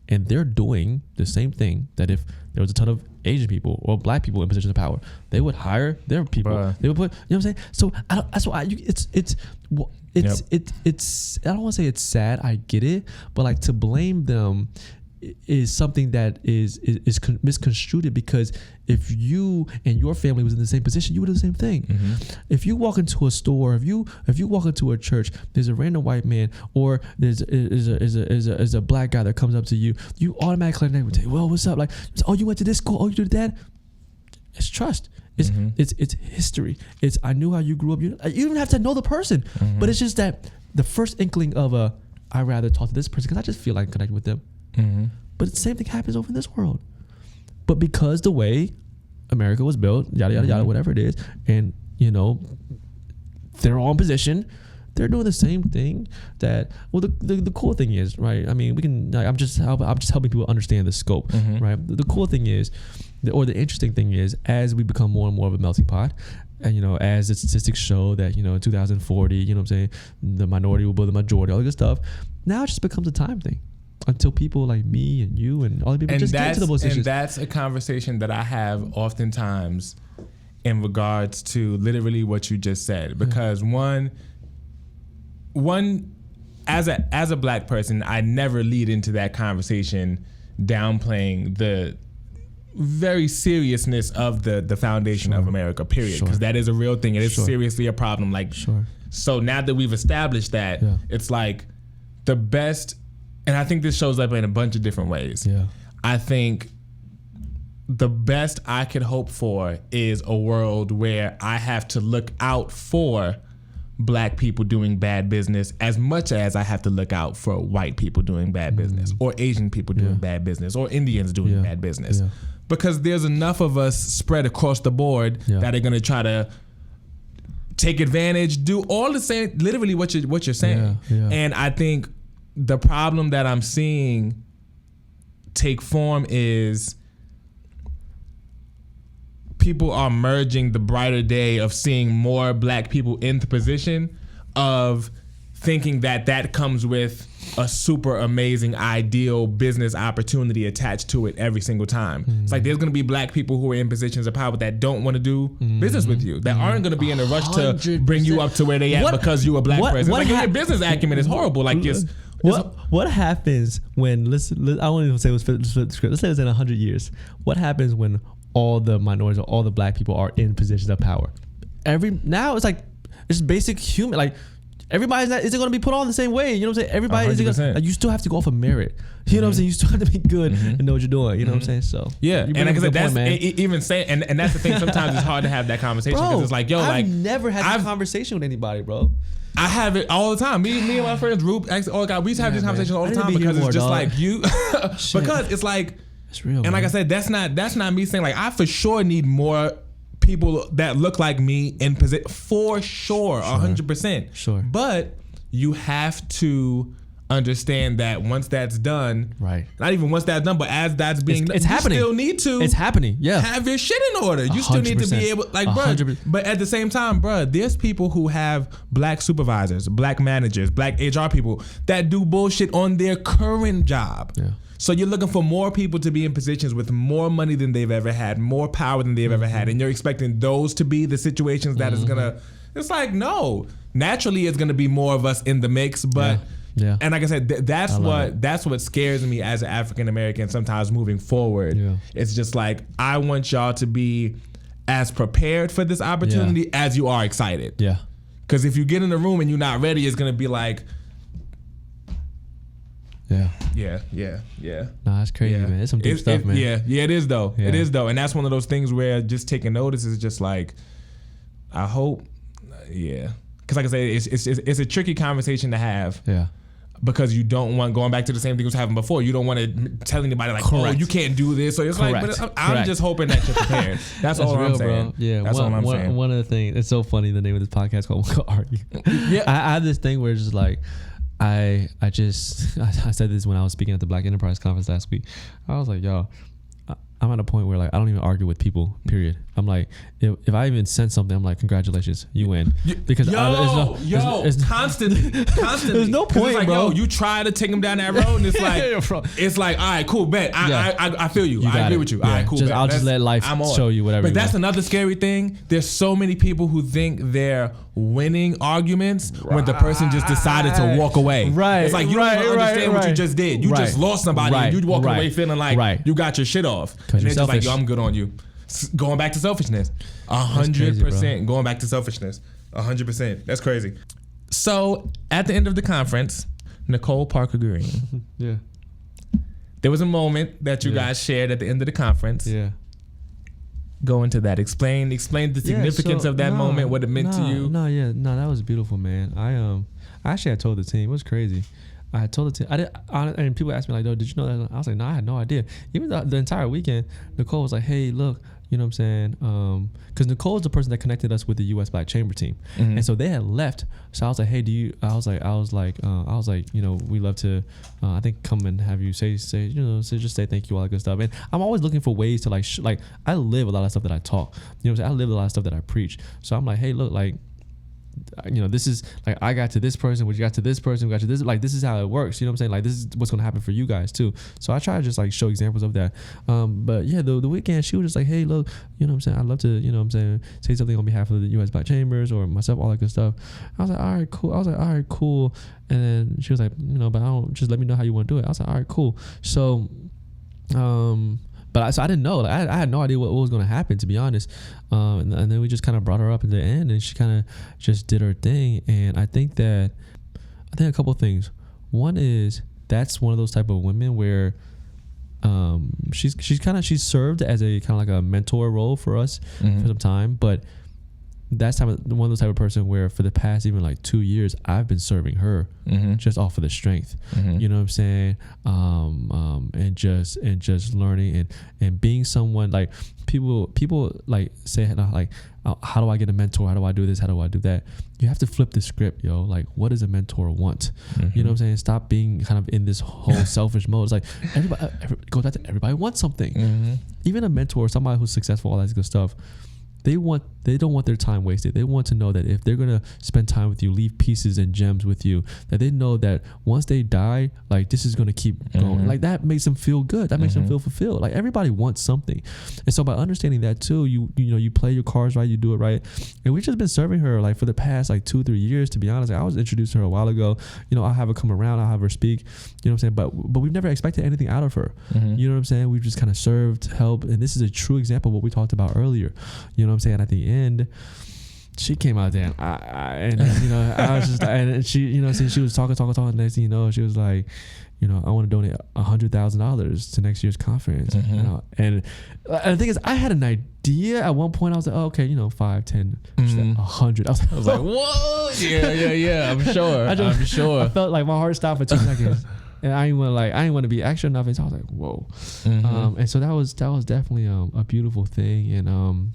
and they're doing the same thing that if there was a ton of Asian people or black people in positions of power. They would hire their people. Bruh. They would put, you know what I'm saying? So that's why it's I don't want to say it's sad. I get it, but like to blame them is something that is misconstrued, because if you and your family was in the same position, you would do the same thing. If you walk into a store, if you walk into a church, there's a random white man or there's a black guy that comes up to you, you automatically connect with, well, what's up? Like, oh, you went to this school, oh, you did that. It's trust. It's history. It's, I knew how you grew up. You don't even have to know the person, but it's just that the first inkling of I'd rather talk to this person because I just feel like connecting with them. But the same thing happens over in this world. But because the way America was built, yada yada yada, whatever it is, and you know, they're all in position, they're doing the same thing. That, well, the cool thing is, right? I mean, we can. Like, I'm just helping people understand the scope, right? The cool thing is, or the interesting thing is, as we become more and more of a melting pot, and you know, as the statistics show that, you know, in 2040, you know what I'm saying, the minority will build the majority, all the good stuff. Now it just becomes a time thing. Until people like me and you and all the people just get to the positions. And that's a conversation that I have oftentimes in regards to literally what you just said. Because one as a black person, I never lead into that conversation downplaying the very seriousness of the foundation of America, period. Because that is a real thing. It is seriously a problem. Like, so now that we've established that, it's like the best. And I think this shows up in a bunch of different ways. I think the best I could hope for is a world where I have to look out for black people doing bad business as much as I have to look out for white people doing bad business, or Asian people doing bad business, or Indians doing bad business. Because there's enough of us spread across the board that are going to try to take advantage, do all the same, literally what you're saying. And I think the problem that I'm seeing take form is people are merging the brighter day of seeing more black people in the position of thinking that comes with a super amazing ideal business opportunity attached to it every single time. It's like there's going to be black people who are in positions of power that don't want to do business with you, that aren't going to be in a rush 100%. To bring you up to where they at because you're a black person. Like, your business acumen is horrible. Like, what happens when, I won't even say it was flip the script. Let's say it's in 100 years. What happens when all the minorities or all the black people are in positions of power? Now it's like, it's basic human, like, everybody's not, isn't going to be put on the same way. You know what I'm saying? Everybody isn't gonna, like, you still have to go off of merit. You know what I'm saying? You still have to be good and know what you're doing. You know what I'm saying? So and like I said, that's even saying, and that's the thing. Sometimes it's hard to have that conversation because it's like, I've never had a conversation with anybody, bro. I have it all the time. Me and my friends, Rube, oh God, we used to have these conversations all the time because it's just like you, because it's like, it's real. And like I said, that's not me saying, like, I for sure need more people that look like me in position, for sure, 100%. Sure. But you have to understand that once that's done, right? Not even once that's done, but as that's being done, it's happening. You still need to. It's happening. Yeah. Have your shit in order. You still need to be able, like, bro. But at the same time, bro, there's people who have black supervisors, black managers, black HR people that do bullshit on their current job. Yeah. So you're looking for more people to be in positions with more money than they've ever had, more power than they've ever had, and you're expecting those to be the situations that is gonna. It's like, no. Naturally, it's gonna be more of us in the mix, but. Yeah. And like I said, that's what scares me as an African American sometimes moving forward. Yeah. It's just like, I want y'all to be as prepared for this opportunity as you are excited. Yeah. Because if you get in the room and you're not ready, it's going to be like, Yeah. Nah, that's crazy, man. It's some deep stuff, man. Yeah, it is though. Yeah. It is though. And that's one of those things where just taking notice is just like, I hope, Because like I said, it's a tricky conversation to have. Yeah. Because you don't want, going back to the same thing that was happening before, you don't want to tell anybody like, oh, you can't do this. So it's like, but I'm just hoping that you're prepared. That's all I'm saying. Bro. Yeah, that's all I'm saying. One of the things, it's so funny, the name of this podcast called Argue. Yeah. I have this thing where it's just like, I said this when I was speaking at the Black Enterprise Conference last week. I was like, yo, I'm at a point where like I don't even argue with people. Period. I'm like, if I even sense something, I'm like, congratulations, you win. Because constantly. There's no point, like, bro. You try to take him down that road, and it's like, all right, cool, bet. I feel you. I agree with you. All right, cool. I'll just let life show you whatever. But that's another scary thing. There's so many people who think they're winning arguments when the person just decided to walk away. Right. It's like you don't even understand what you just did. You just lost somebody, and you walk away feeling like you got your shit off. And they're just like, yo, I'm good on you. Going back to selfishness. 100% going back to selfishness. 100%. That's crazy. So at the end of the conference, Nicole Parker Green. Yeah. There was a moment that you guys shared at the end of the conference. Yeah. Go into that. Explain the significance of that moment, what it meant to you. That was beautiful, man. I told the team. It was crazy. I told the team. And people asked me like, "Oh, did you know that?" I was like, "No, I had no idea." Even the entire weekend, Nicole was like, "Hey, look, you know what I'm saying?" Because Nicole is the person that connected us with the U.S. Black Chamber team, and so they had left. So I was like, "Hey, do you?" I was like, you know, we love to, I think, come and have you say, you know, so just say thank you, all that good stuff. And I'm always looking for ways to like I live a lot of stuff that I talk. You know what I'm saying? I live a lot of stuff that I preach. So I'm like, hey, look, like, you know, this is like, I got to this person, we got to this person, we got to this, like, this is how it works. You know what I'm saying? Like, this is what's going to happen for you guys too. So I try to just like show examples of that. But yeah, the weekend, she was just like, hey, look, you know what I'm saying? I'd love to, you know what I'm saying, say something on behalf of the U.S. Black Chambers or myself, all that good stuff. I was like, all right, cool. And then she was like, you know, but I don't, just let me know how you want to do it. I was like, all right, cool. So, But I didn't know. Like, I had no idea what was going to happen, to be honest. And then we just kind of brought her up at the end, and she kind of just did her thing. And I think a couple of things. One is that's one of those type of women where she's served as a kind of like a mentor role for us for some time, but that's one of those type of person where for the past even like 2 years I've been serving her just off of the strength, you know what I'm saying, and just learning and being someone like people like say like, how do I get a mentor, how do I do this, how do I do that? You have to flip the script, yo. Like, what does a mentor want? You know what I'm saying? Stop being kind of in this whole selfish mode. It's like everybody goes back to everybody wants something. Even a mentor, somebody who's successful, all that good stuff, they don't want their time wasted. They want to know that if they're gonna spend time with you, leave pieces and gems with you, that they know that once they die, like, this is gonna keep going. Like, that makes them feel good. That makes them feel fulfilled. Like, everybody wants something. And so by understanding that too, you know, you play your cards right, you do it right. And we've just been serving her like for the past like 2-3 years, to be honest. Like, I was introduced to her a while ago. You know, I'll have her come around, I'll have her speak, you know what I'm saying? But we've never expected anything out of her. You know what I'm saying? We've just kind of served, helped, and this is a true example of what we talked about earlier. You know what I'm saying? At the end, she came out there, and you know, I was just, and she, you know, since she was talking. Next thing you know, she was like, you know, I want to donate $100,000 to next year's conference. You know, and the thing is, I had an idea at one point. I was like, oh, okay, you know, 5, 10, 100. I was like, whoa, yeah. I'm sure. I'm sure. I felt like my heart stopped for 2 seconds. And I didn't want to be extra enough. And so I was like, whoa. And so that was definitely a beautiful thing. And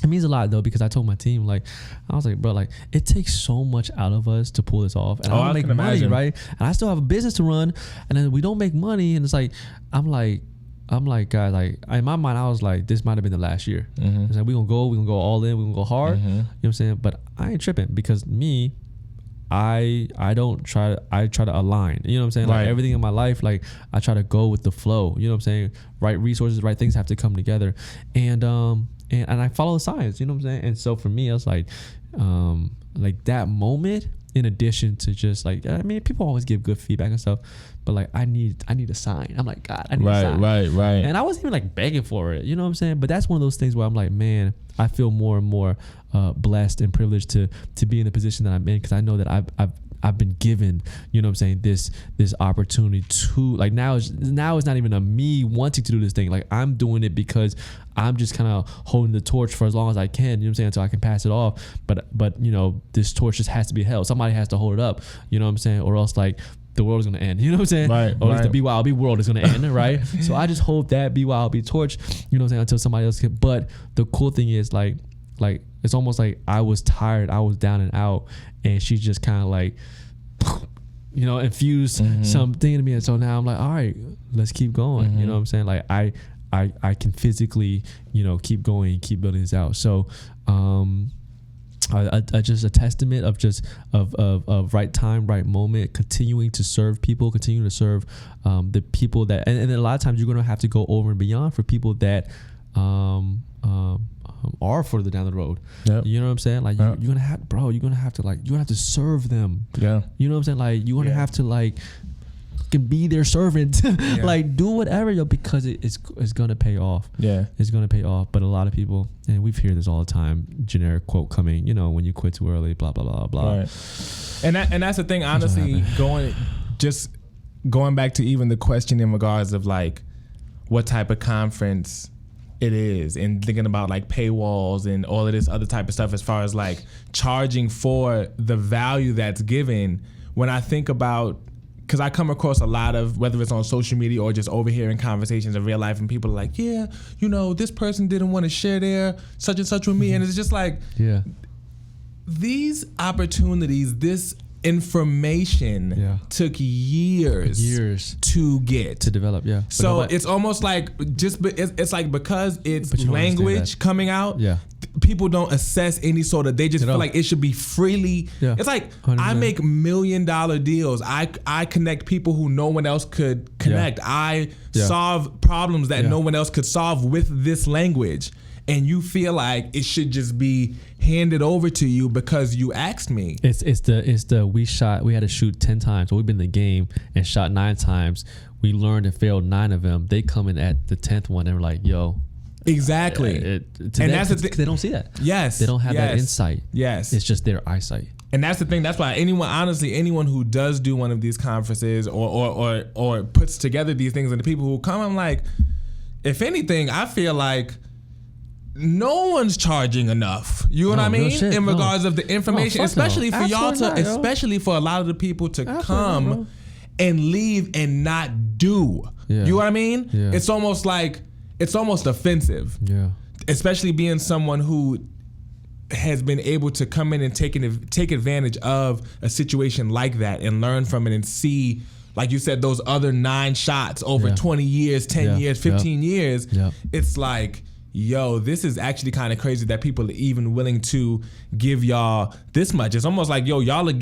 it means a lot though, because I told my team, like, I was like, bro, like, it takes so much out of us to pull this off, and I don't make money, right? And I still have a business to run, and then we don't make money, and it's like, I'm like, guys, like, in my mind, I was like, this might have been the last year. It's like, we're gonna go all in, we're gonna go hard. You know what I'm saying? But I ain't tripping, because I try to align, you know what I'm saying? Like, right. Everything in my life, like, I try to go with the flow, you know what I'm saying? Right resources, right things have to come together. And I follow the science, you know what I'm saying? And so for me, I was like that moment, in addition to just like, I mean, people always give good feedback and stuff, but like, I need a sign. I'm like, God, I need a sign. Right. And I wasn't even like begging for it, you know what I'm saying? But that's one of those things where I'm like, man, I feel more and more blessed and privileged to be in the position that I'm in, because I know that I've been given, you know what I'm saying, this opportunity to, like, now it's not even a me wanting to do this thing. Like, I'm doing it because I'm just kind of holding the torch for as long as I can, you know what I'm saying, until I can pass it off. But you know, this torch just has to be held. Somebody has to hold it up, you know what I'm saying, or else, like, the world is going to end, you know what I'm saying? Right. Or at least the BYOB world is going to end, right? So I just hold that BYOB torch, you know what I'm saying, until somebody else can. But the cool thing is, like it's almost like I was tired, I was down and out, and she just kind of like, you know, infused something into me. And so now I'm like, all right, let's keep going. You know what I'm saying? Like, I can physically, keep going, keep building this out. So, just a testament of right time, right moment, continuing to serve people, continuing to serve the people that, and a lot of times you're going to have to go over and beyond for people that are further down the road. Yep. You know what I'm saying? Like you're gonna have, bro, you're gonna have to serve them. Yeah. You know what I'm saying? Like you're gonna have to can be their servant. Like do whatever, because it's gonna pay off. Yeah. It's gonna pay off. But a lot of people, and we've heard this all the time, generic quote coming, when you quit too early, blah blah blah blah. Right. And that's the thing, honestly, going back to even the question in regards of like what type of conference it is, and thinking about like paywalls and all of this other type of stuff as far as like charging for the value that's given. When I think about, because I come across a lot of, whether it's on social media or just overhearing conversations in real life, and people are like, yeah, this person didn't want to share their such and such with me. And it's just like, these opportunities, this information took years to get, to develop. Yeah. So it's almost like it's like, because it's language coming out, people don't assess any sort of, they just feel like it should be freely. It's like 100%. I make $1 million deals. I connect people who no one else could connect. I solve problems that no one else could solve with this language. And you feel like it should just be handed over to you because you asked me. We had to shoot 10 times. So we've been in the game and shot 9 times. We learned and failed 9 of them. They come in at the 10th one and we're like, yo. Exactly. That's the thing. They don't see that. Yes. They don't have that insight. Yes. It's just their eyesight. And that's the thing. That's why anyone who does do one of these conferences or puts together these things, and the people who come, I'm like, if anything, I feel like no one's charging enough. You know what I mean? In regards of the information, especially for y'all especially for a lot of the people to come and leave and not do. Yeah. You know what I mean? Yeah. It's almost offensive. Yeah. Especially being someone who has been able to come in and take advantage of a situation like that and learn from it and see, like you said, those other 9 shots over 20 years, 10 years, 15 years. Yeah. It's like, yo, this is actually kind of crazy that people are even willing to give y'all this much. It's almost like, yo, y'all are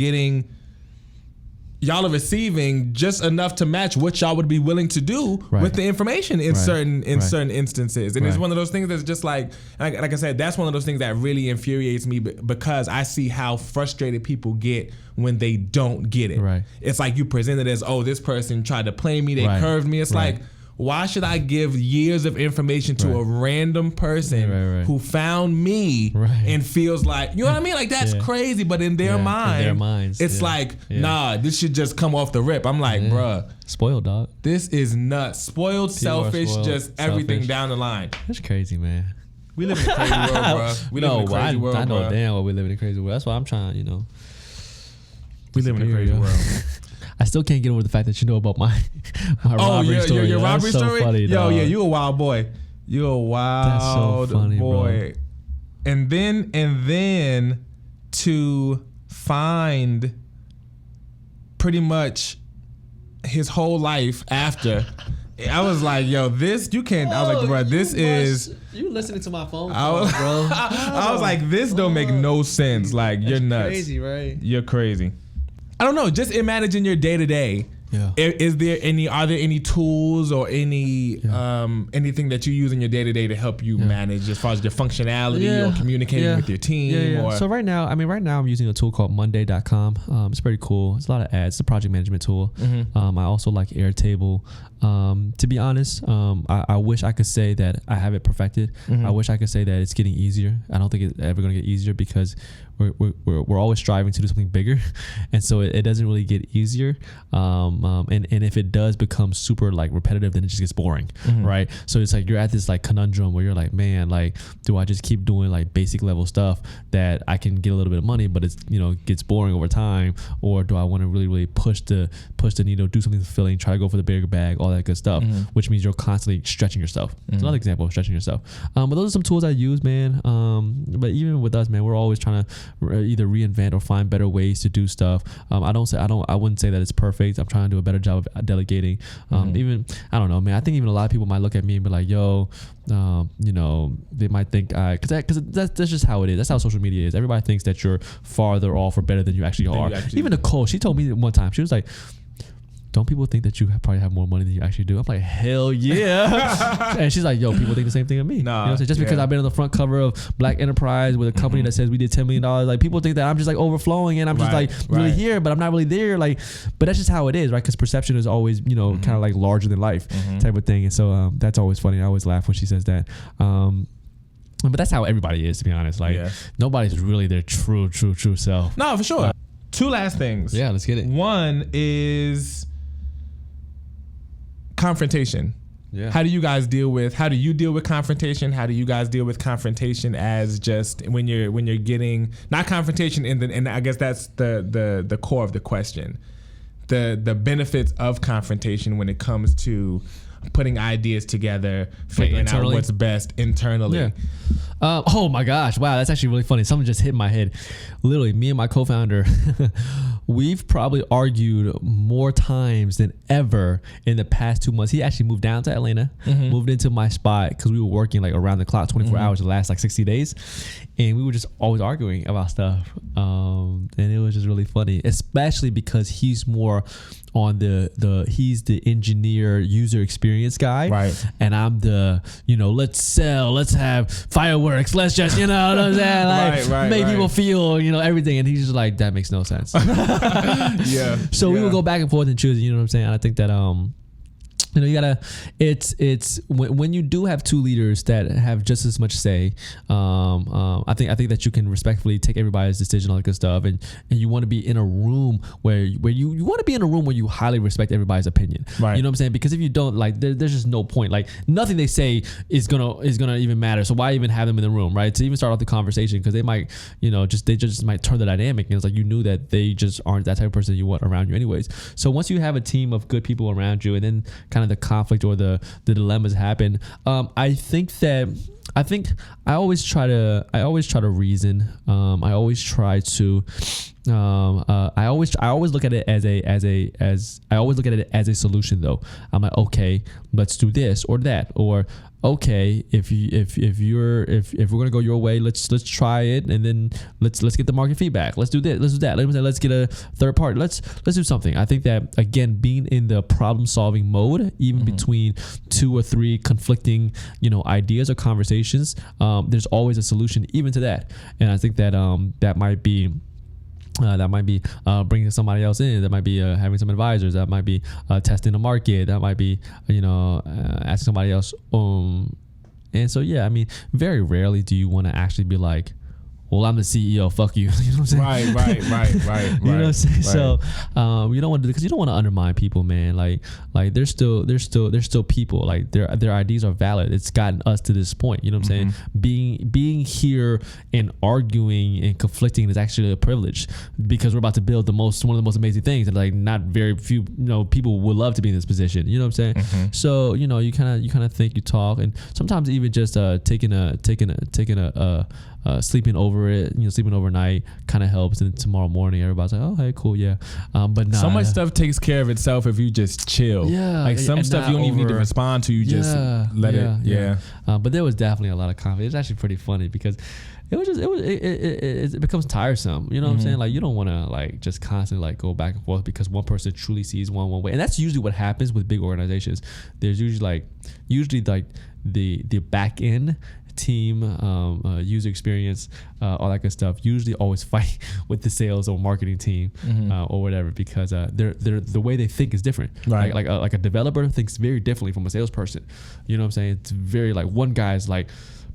receiving just enough to match what y'all would be willing to do with the information in certain instances. And it's one of those things that's just like I said, that's one of those things that really infuriates me, because I see how frustrated people get when they don't get it. Right. It's like you present it as, oh, this person tried to play me, they curved me. It's like, why should I give years of information to a random person who found me and feels like, you know what I mean? Like, that's crazy. But in their minds, it's like, nah, this should just come off the rip. I'm like, bruh. Spoiled, dog. This is nuts. Spoiled, selfish, just everything down the line. That's crazy, man. We live in a crazy world, bro. We live in a crazy world, I know damn well we live in a crazy world. That's why I'm trying, We live in a crazy world. I still can't get over the fact that you know about my robbery story. Your robbery story? So funny, yo, yeah, you a wild boy. You a wild funny, boy. Bro. And then to find pretty much his whole life after, I was like, yo, this, you can't, I was like, bro, this is... You listening to my phone call, bro. I was like, this don't make no sense. Like, you're nuts. Crazy, right? You're crazy. I don't know. Just imagine your day to day. Yeah. Are there any tools or any anything that you use in your day to day to help you manage as far as your functionality or communicating with your team? Or so right now I'm using a tool called Monday.com. It's pretty cool. It's a lot of ads. It's a project management tool. Mm-hmm. I also like Airtable. To be honest, I wish I could say that I have it perfected. Mm-hmm. I wish I could say that it's getting easier. I don't think it's ever going to get easier because we're always striving to do something bigger, and so it doesn't really get easier. And if it does become super like repetitive, then it just gets boring, right? So it's like you're at this like conundrum where you're like, man, like, do I just keep doing like basic level stuff that I can get a little bit of money, but it's gets boring over time, or do I want to really push the needle, do something fulfilling, try to go for the bigger bag, all that good stuff, which means you're constantly stretching yourself. It's another example of stretching yourself. But those are some tools I use, man. But even with us, man, we're always trying to either reinvent or find better ways to do stuff. I wouldn't say that it's perfect. I'm trying trying to do a better job of delegating. Even, I don't know, man, I think even a lot of people might look at me and be like, yo, you know, they might think, because that's just how it is. That's how social media is. Everybody thinks that you're farther off or better than you actually are. Even Nicole, she told me one time, she was like, don't people think that you probably have more money than you actually do? I'm like, hell yeah. And she's like, yo, people think the same thing of me. Nah, you know, so just because I've been on the front cover of Black Enterprise with a company that says we did $10 million, like people think that I'm just like overflowing and I'm just like really here, but I'm not really there. Like, but that's just how it is, right? Because perception is always, you know, kind of like larger than life type of thing. And so that's always funny. I always laugh when she says that. But that's how everybody is, to be honest. Like nobody's really their true self. No, for sure. Two last things. Yeah, let's get it. One is confrontation. Yeah. How do you deal with confrontation? How do you guys deal with confrontation as just when you're getting not confrontation and I guess that's the core of the question. The benefits of confrontation when it comes to putting ideas together, figuring out what's best internally. Yeah. Oh my gosh. Wow. That's actually really funny. Something just hit in my head. Literally, me and my co-founder, we've probably argued more times than ever in the past 2 months. He actually moved down to Atlanta, moved into my spot because we were working like around the clock, 24 hours the last like 60 days. And we were just always arguing about stuff. And it was just really funny, especially because he's more on he's the engineer user experience guy. Right. And I'm the, you know, let's sell, let's have fireworks, let's just, you know what I'm saying? Like make people feel, you know, everything. And he's just like, that makes no sense. Yeah. So we would go back and forth and choose, you know what I'm saying? And I think that, you know, you gotta, it's when you do have two leaders that have just as much say, I think that you can respectfully take everybody's decision, all that good stuff, and you want to be in a room where you want to be in a room where you highly respect everybody's opinion. Right. You know what I'm saying? Because if you don't, like, there's just no point. Like, nothing they say is gonna even matter. So why even have them in the room, right? To even start off the conversation, because they might, you know, they just might turn the dynamic, and it's like you knew that they just aren't that type of person you want around you anyways. So once you have a team of good people around you, and then kind of the conflict or the dilemmas happen, I think I always try to reason. I always try to I always look at it as a solution though. I'm like, okay, let's do this or that, or okay, if we're gonna go your way, let's try it, and then let's get the market feedback. Let's do this, let's do that. Let's get a third party. Let's do something. I think that, again, being in the problem solving mode, even between 2 or 3 conflicting, you know, ideas or conversations, there's always a solution even to that. And I think that that might be bringing somebody else in. That might be having some advisors. That might be testing the market. That might be, you know, asking somebody else. And so, yeah, I mean, very rarely do you want to actually be like, well, I'm the CEO, fuck you. You know what I'm saying? Right. You know what I'm saying? Right. So you don't want to do, because you don't want to undermine people, man. Like they're still people. Like their ideas are valid. It's gotten us to this point. You know what I'm saying? Being here and arguing and conflicting is actually a privilege, because we're about to build one of the most amazing things, and like not very few, you know, people would love to be in this position. You know what I'm saying? So, you know, you kind of think, you talk, and sometimes even just taking a sleeping over it, you know, sleeping overnight kind of helps. And tomorrow morning, everybody's like, oh, hey, cool, yeah. But nah, so much stuff takes care of itself if you just chill. Yeah, like some stuff you don't even need to respond to. You just let it. Yeah. But there was definitely a lot of conflict. It's actually pretty funny because it becomes tiresome. You know what I'm saying? Like, you don't want to like just constantly like go back and forth because one person truly sees one way, and that's usually what happens with big organizations. There's usually the back end team, user experience, all that good stuff, usually always fight with the sales or marketing team or whatever, because they're the way they think is different. Right. Like a developer thinks very differently from a salesperson. You know what I'm saying? It's very like, one guy's like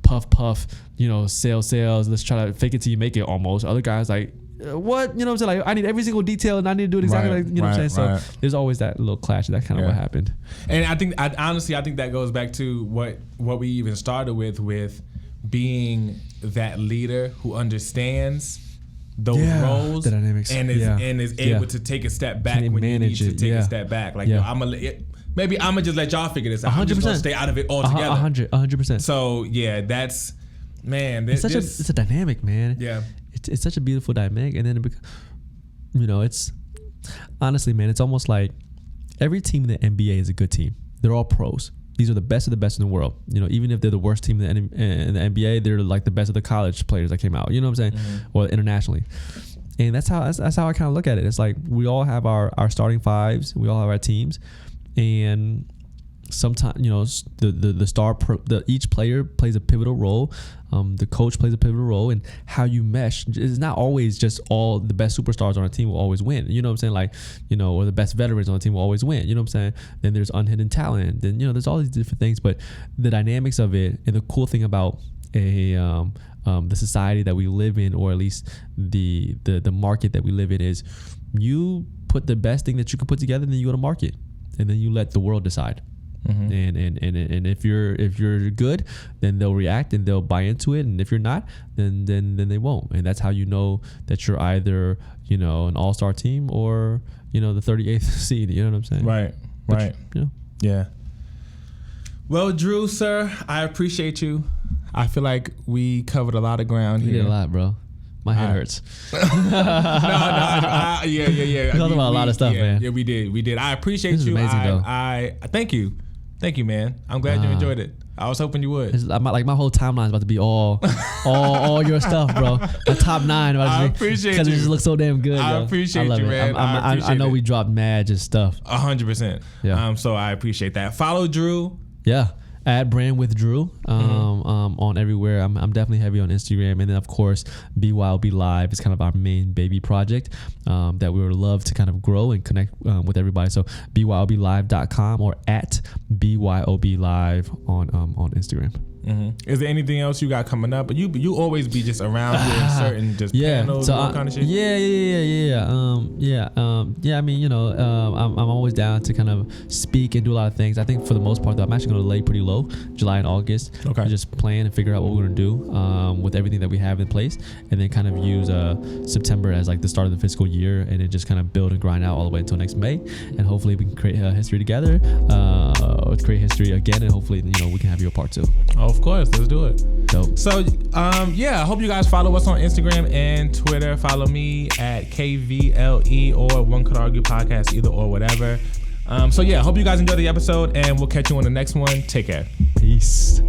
puff, you know, sales, let's try to fake it till you make it almost. Other guys like, what, you know what I'm saying? Like, I need every single detail and I need to do it exactly like, you know what I'm saying? So there's always that little clash. That kind of what happened. And I think that goes back to what we even started with being that leader who understands those roles, the dynamics, and is able to take a step back when you need to take a step back. Like, yo, maybe I'm gonna just let y'all figure this out. 100%. I'm just gonna stay out of it altogether. 100%. So yeah, that's, man. It's a dynamic, man. Yeah. It's such a beautiful dynamic, and then you know, it's honestly, man, it's almost like every team in the NBA is a good team. They're all pros. These are the best of the best in the world. You know, even if they're the worst team in the NBA, they're like the best of the college players that came out. You know what I'm saying? Or internationally. And that's how I kind of look at it. It's like we all have our starting fives. We all have our teams, and sometimes, you know, each player plays a pivotal role. The coach plays a pivotal role, and how you mesh is not always just all the best superstars on a team will always win. You know what I'm saying? Like, you know, or the best veterans on a team will always win. You know what I'm saying? Then there's unhidden talent. Then, you know, there's all these different things. But the dynamics of it, and the cool thing about the society that we live in, or at least the market that we live in, is you put the best thing that you can put together, and then you go to market, and then you let the world decide. And if you're good, then they'll react and they'll buy into it, and if you're not, then they won't. And that's how you know that you're either, you know, an all-star team or, you know, the 38th seed. You know what I'm saying? Right. You know? Yeah. Well, Drew, sir, I appreciate you. I feel like we covered a lot of ground here. You did a lot, bro. My head hurts. Yeah. We talked about a lot of stuff, man. Yeah, we did. I appreciate this you. This is amazing, though. I thank you. Thank you, man. I'm glad you enjoyed it. I was hoping you would. Like my whole timeline is about to be all your stuff, bro. My top 9. I appreciate you. Because it just looks so damn good. I appreciate you, man. I know we dropped mad just stuff. 100%. Yeah. So I appreciate that. Follow Drew. Yeah. At Brand with Drew on everywhere. I'm definitely heavy on Instagram, and then of course BYOB Live is kind of our main baby project that we would love to kind of grow and connect with everybody. So BYOBLive.com or at BYOB Live on Instagram. Is there anything else you got coming up? But you always be just around doing certain just panels, so all kind of shit. Yeah. I mean, you know, I'm always down to kind of speak and do a lot of things. I think for the most part, though, I'm actually going to lay pretty low, July and August. Okay. And just plan and figure out what we're going to do with everything that we have in place, and then kind of use September as like the start of the fiscal year, and then just kind of build and grind out all the way until next May, and hopefully we can create history together, or create history again, and hopefully, you know, we can have you a part 2. Of course, let's do it. Dope. So, I hope you guys follow us on Instagram and Twitter. Follow me at KVLE or One Could Argue Podcast, either or whatever. I hope you guys enjoyed the episode, and we'll catch you on the next one. Take care. Peace.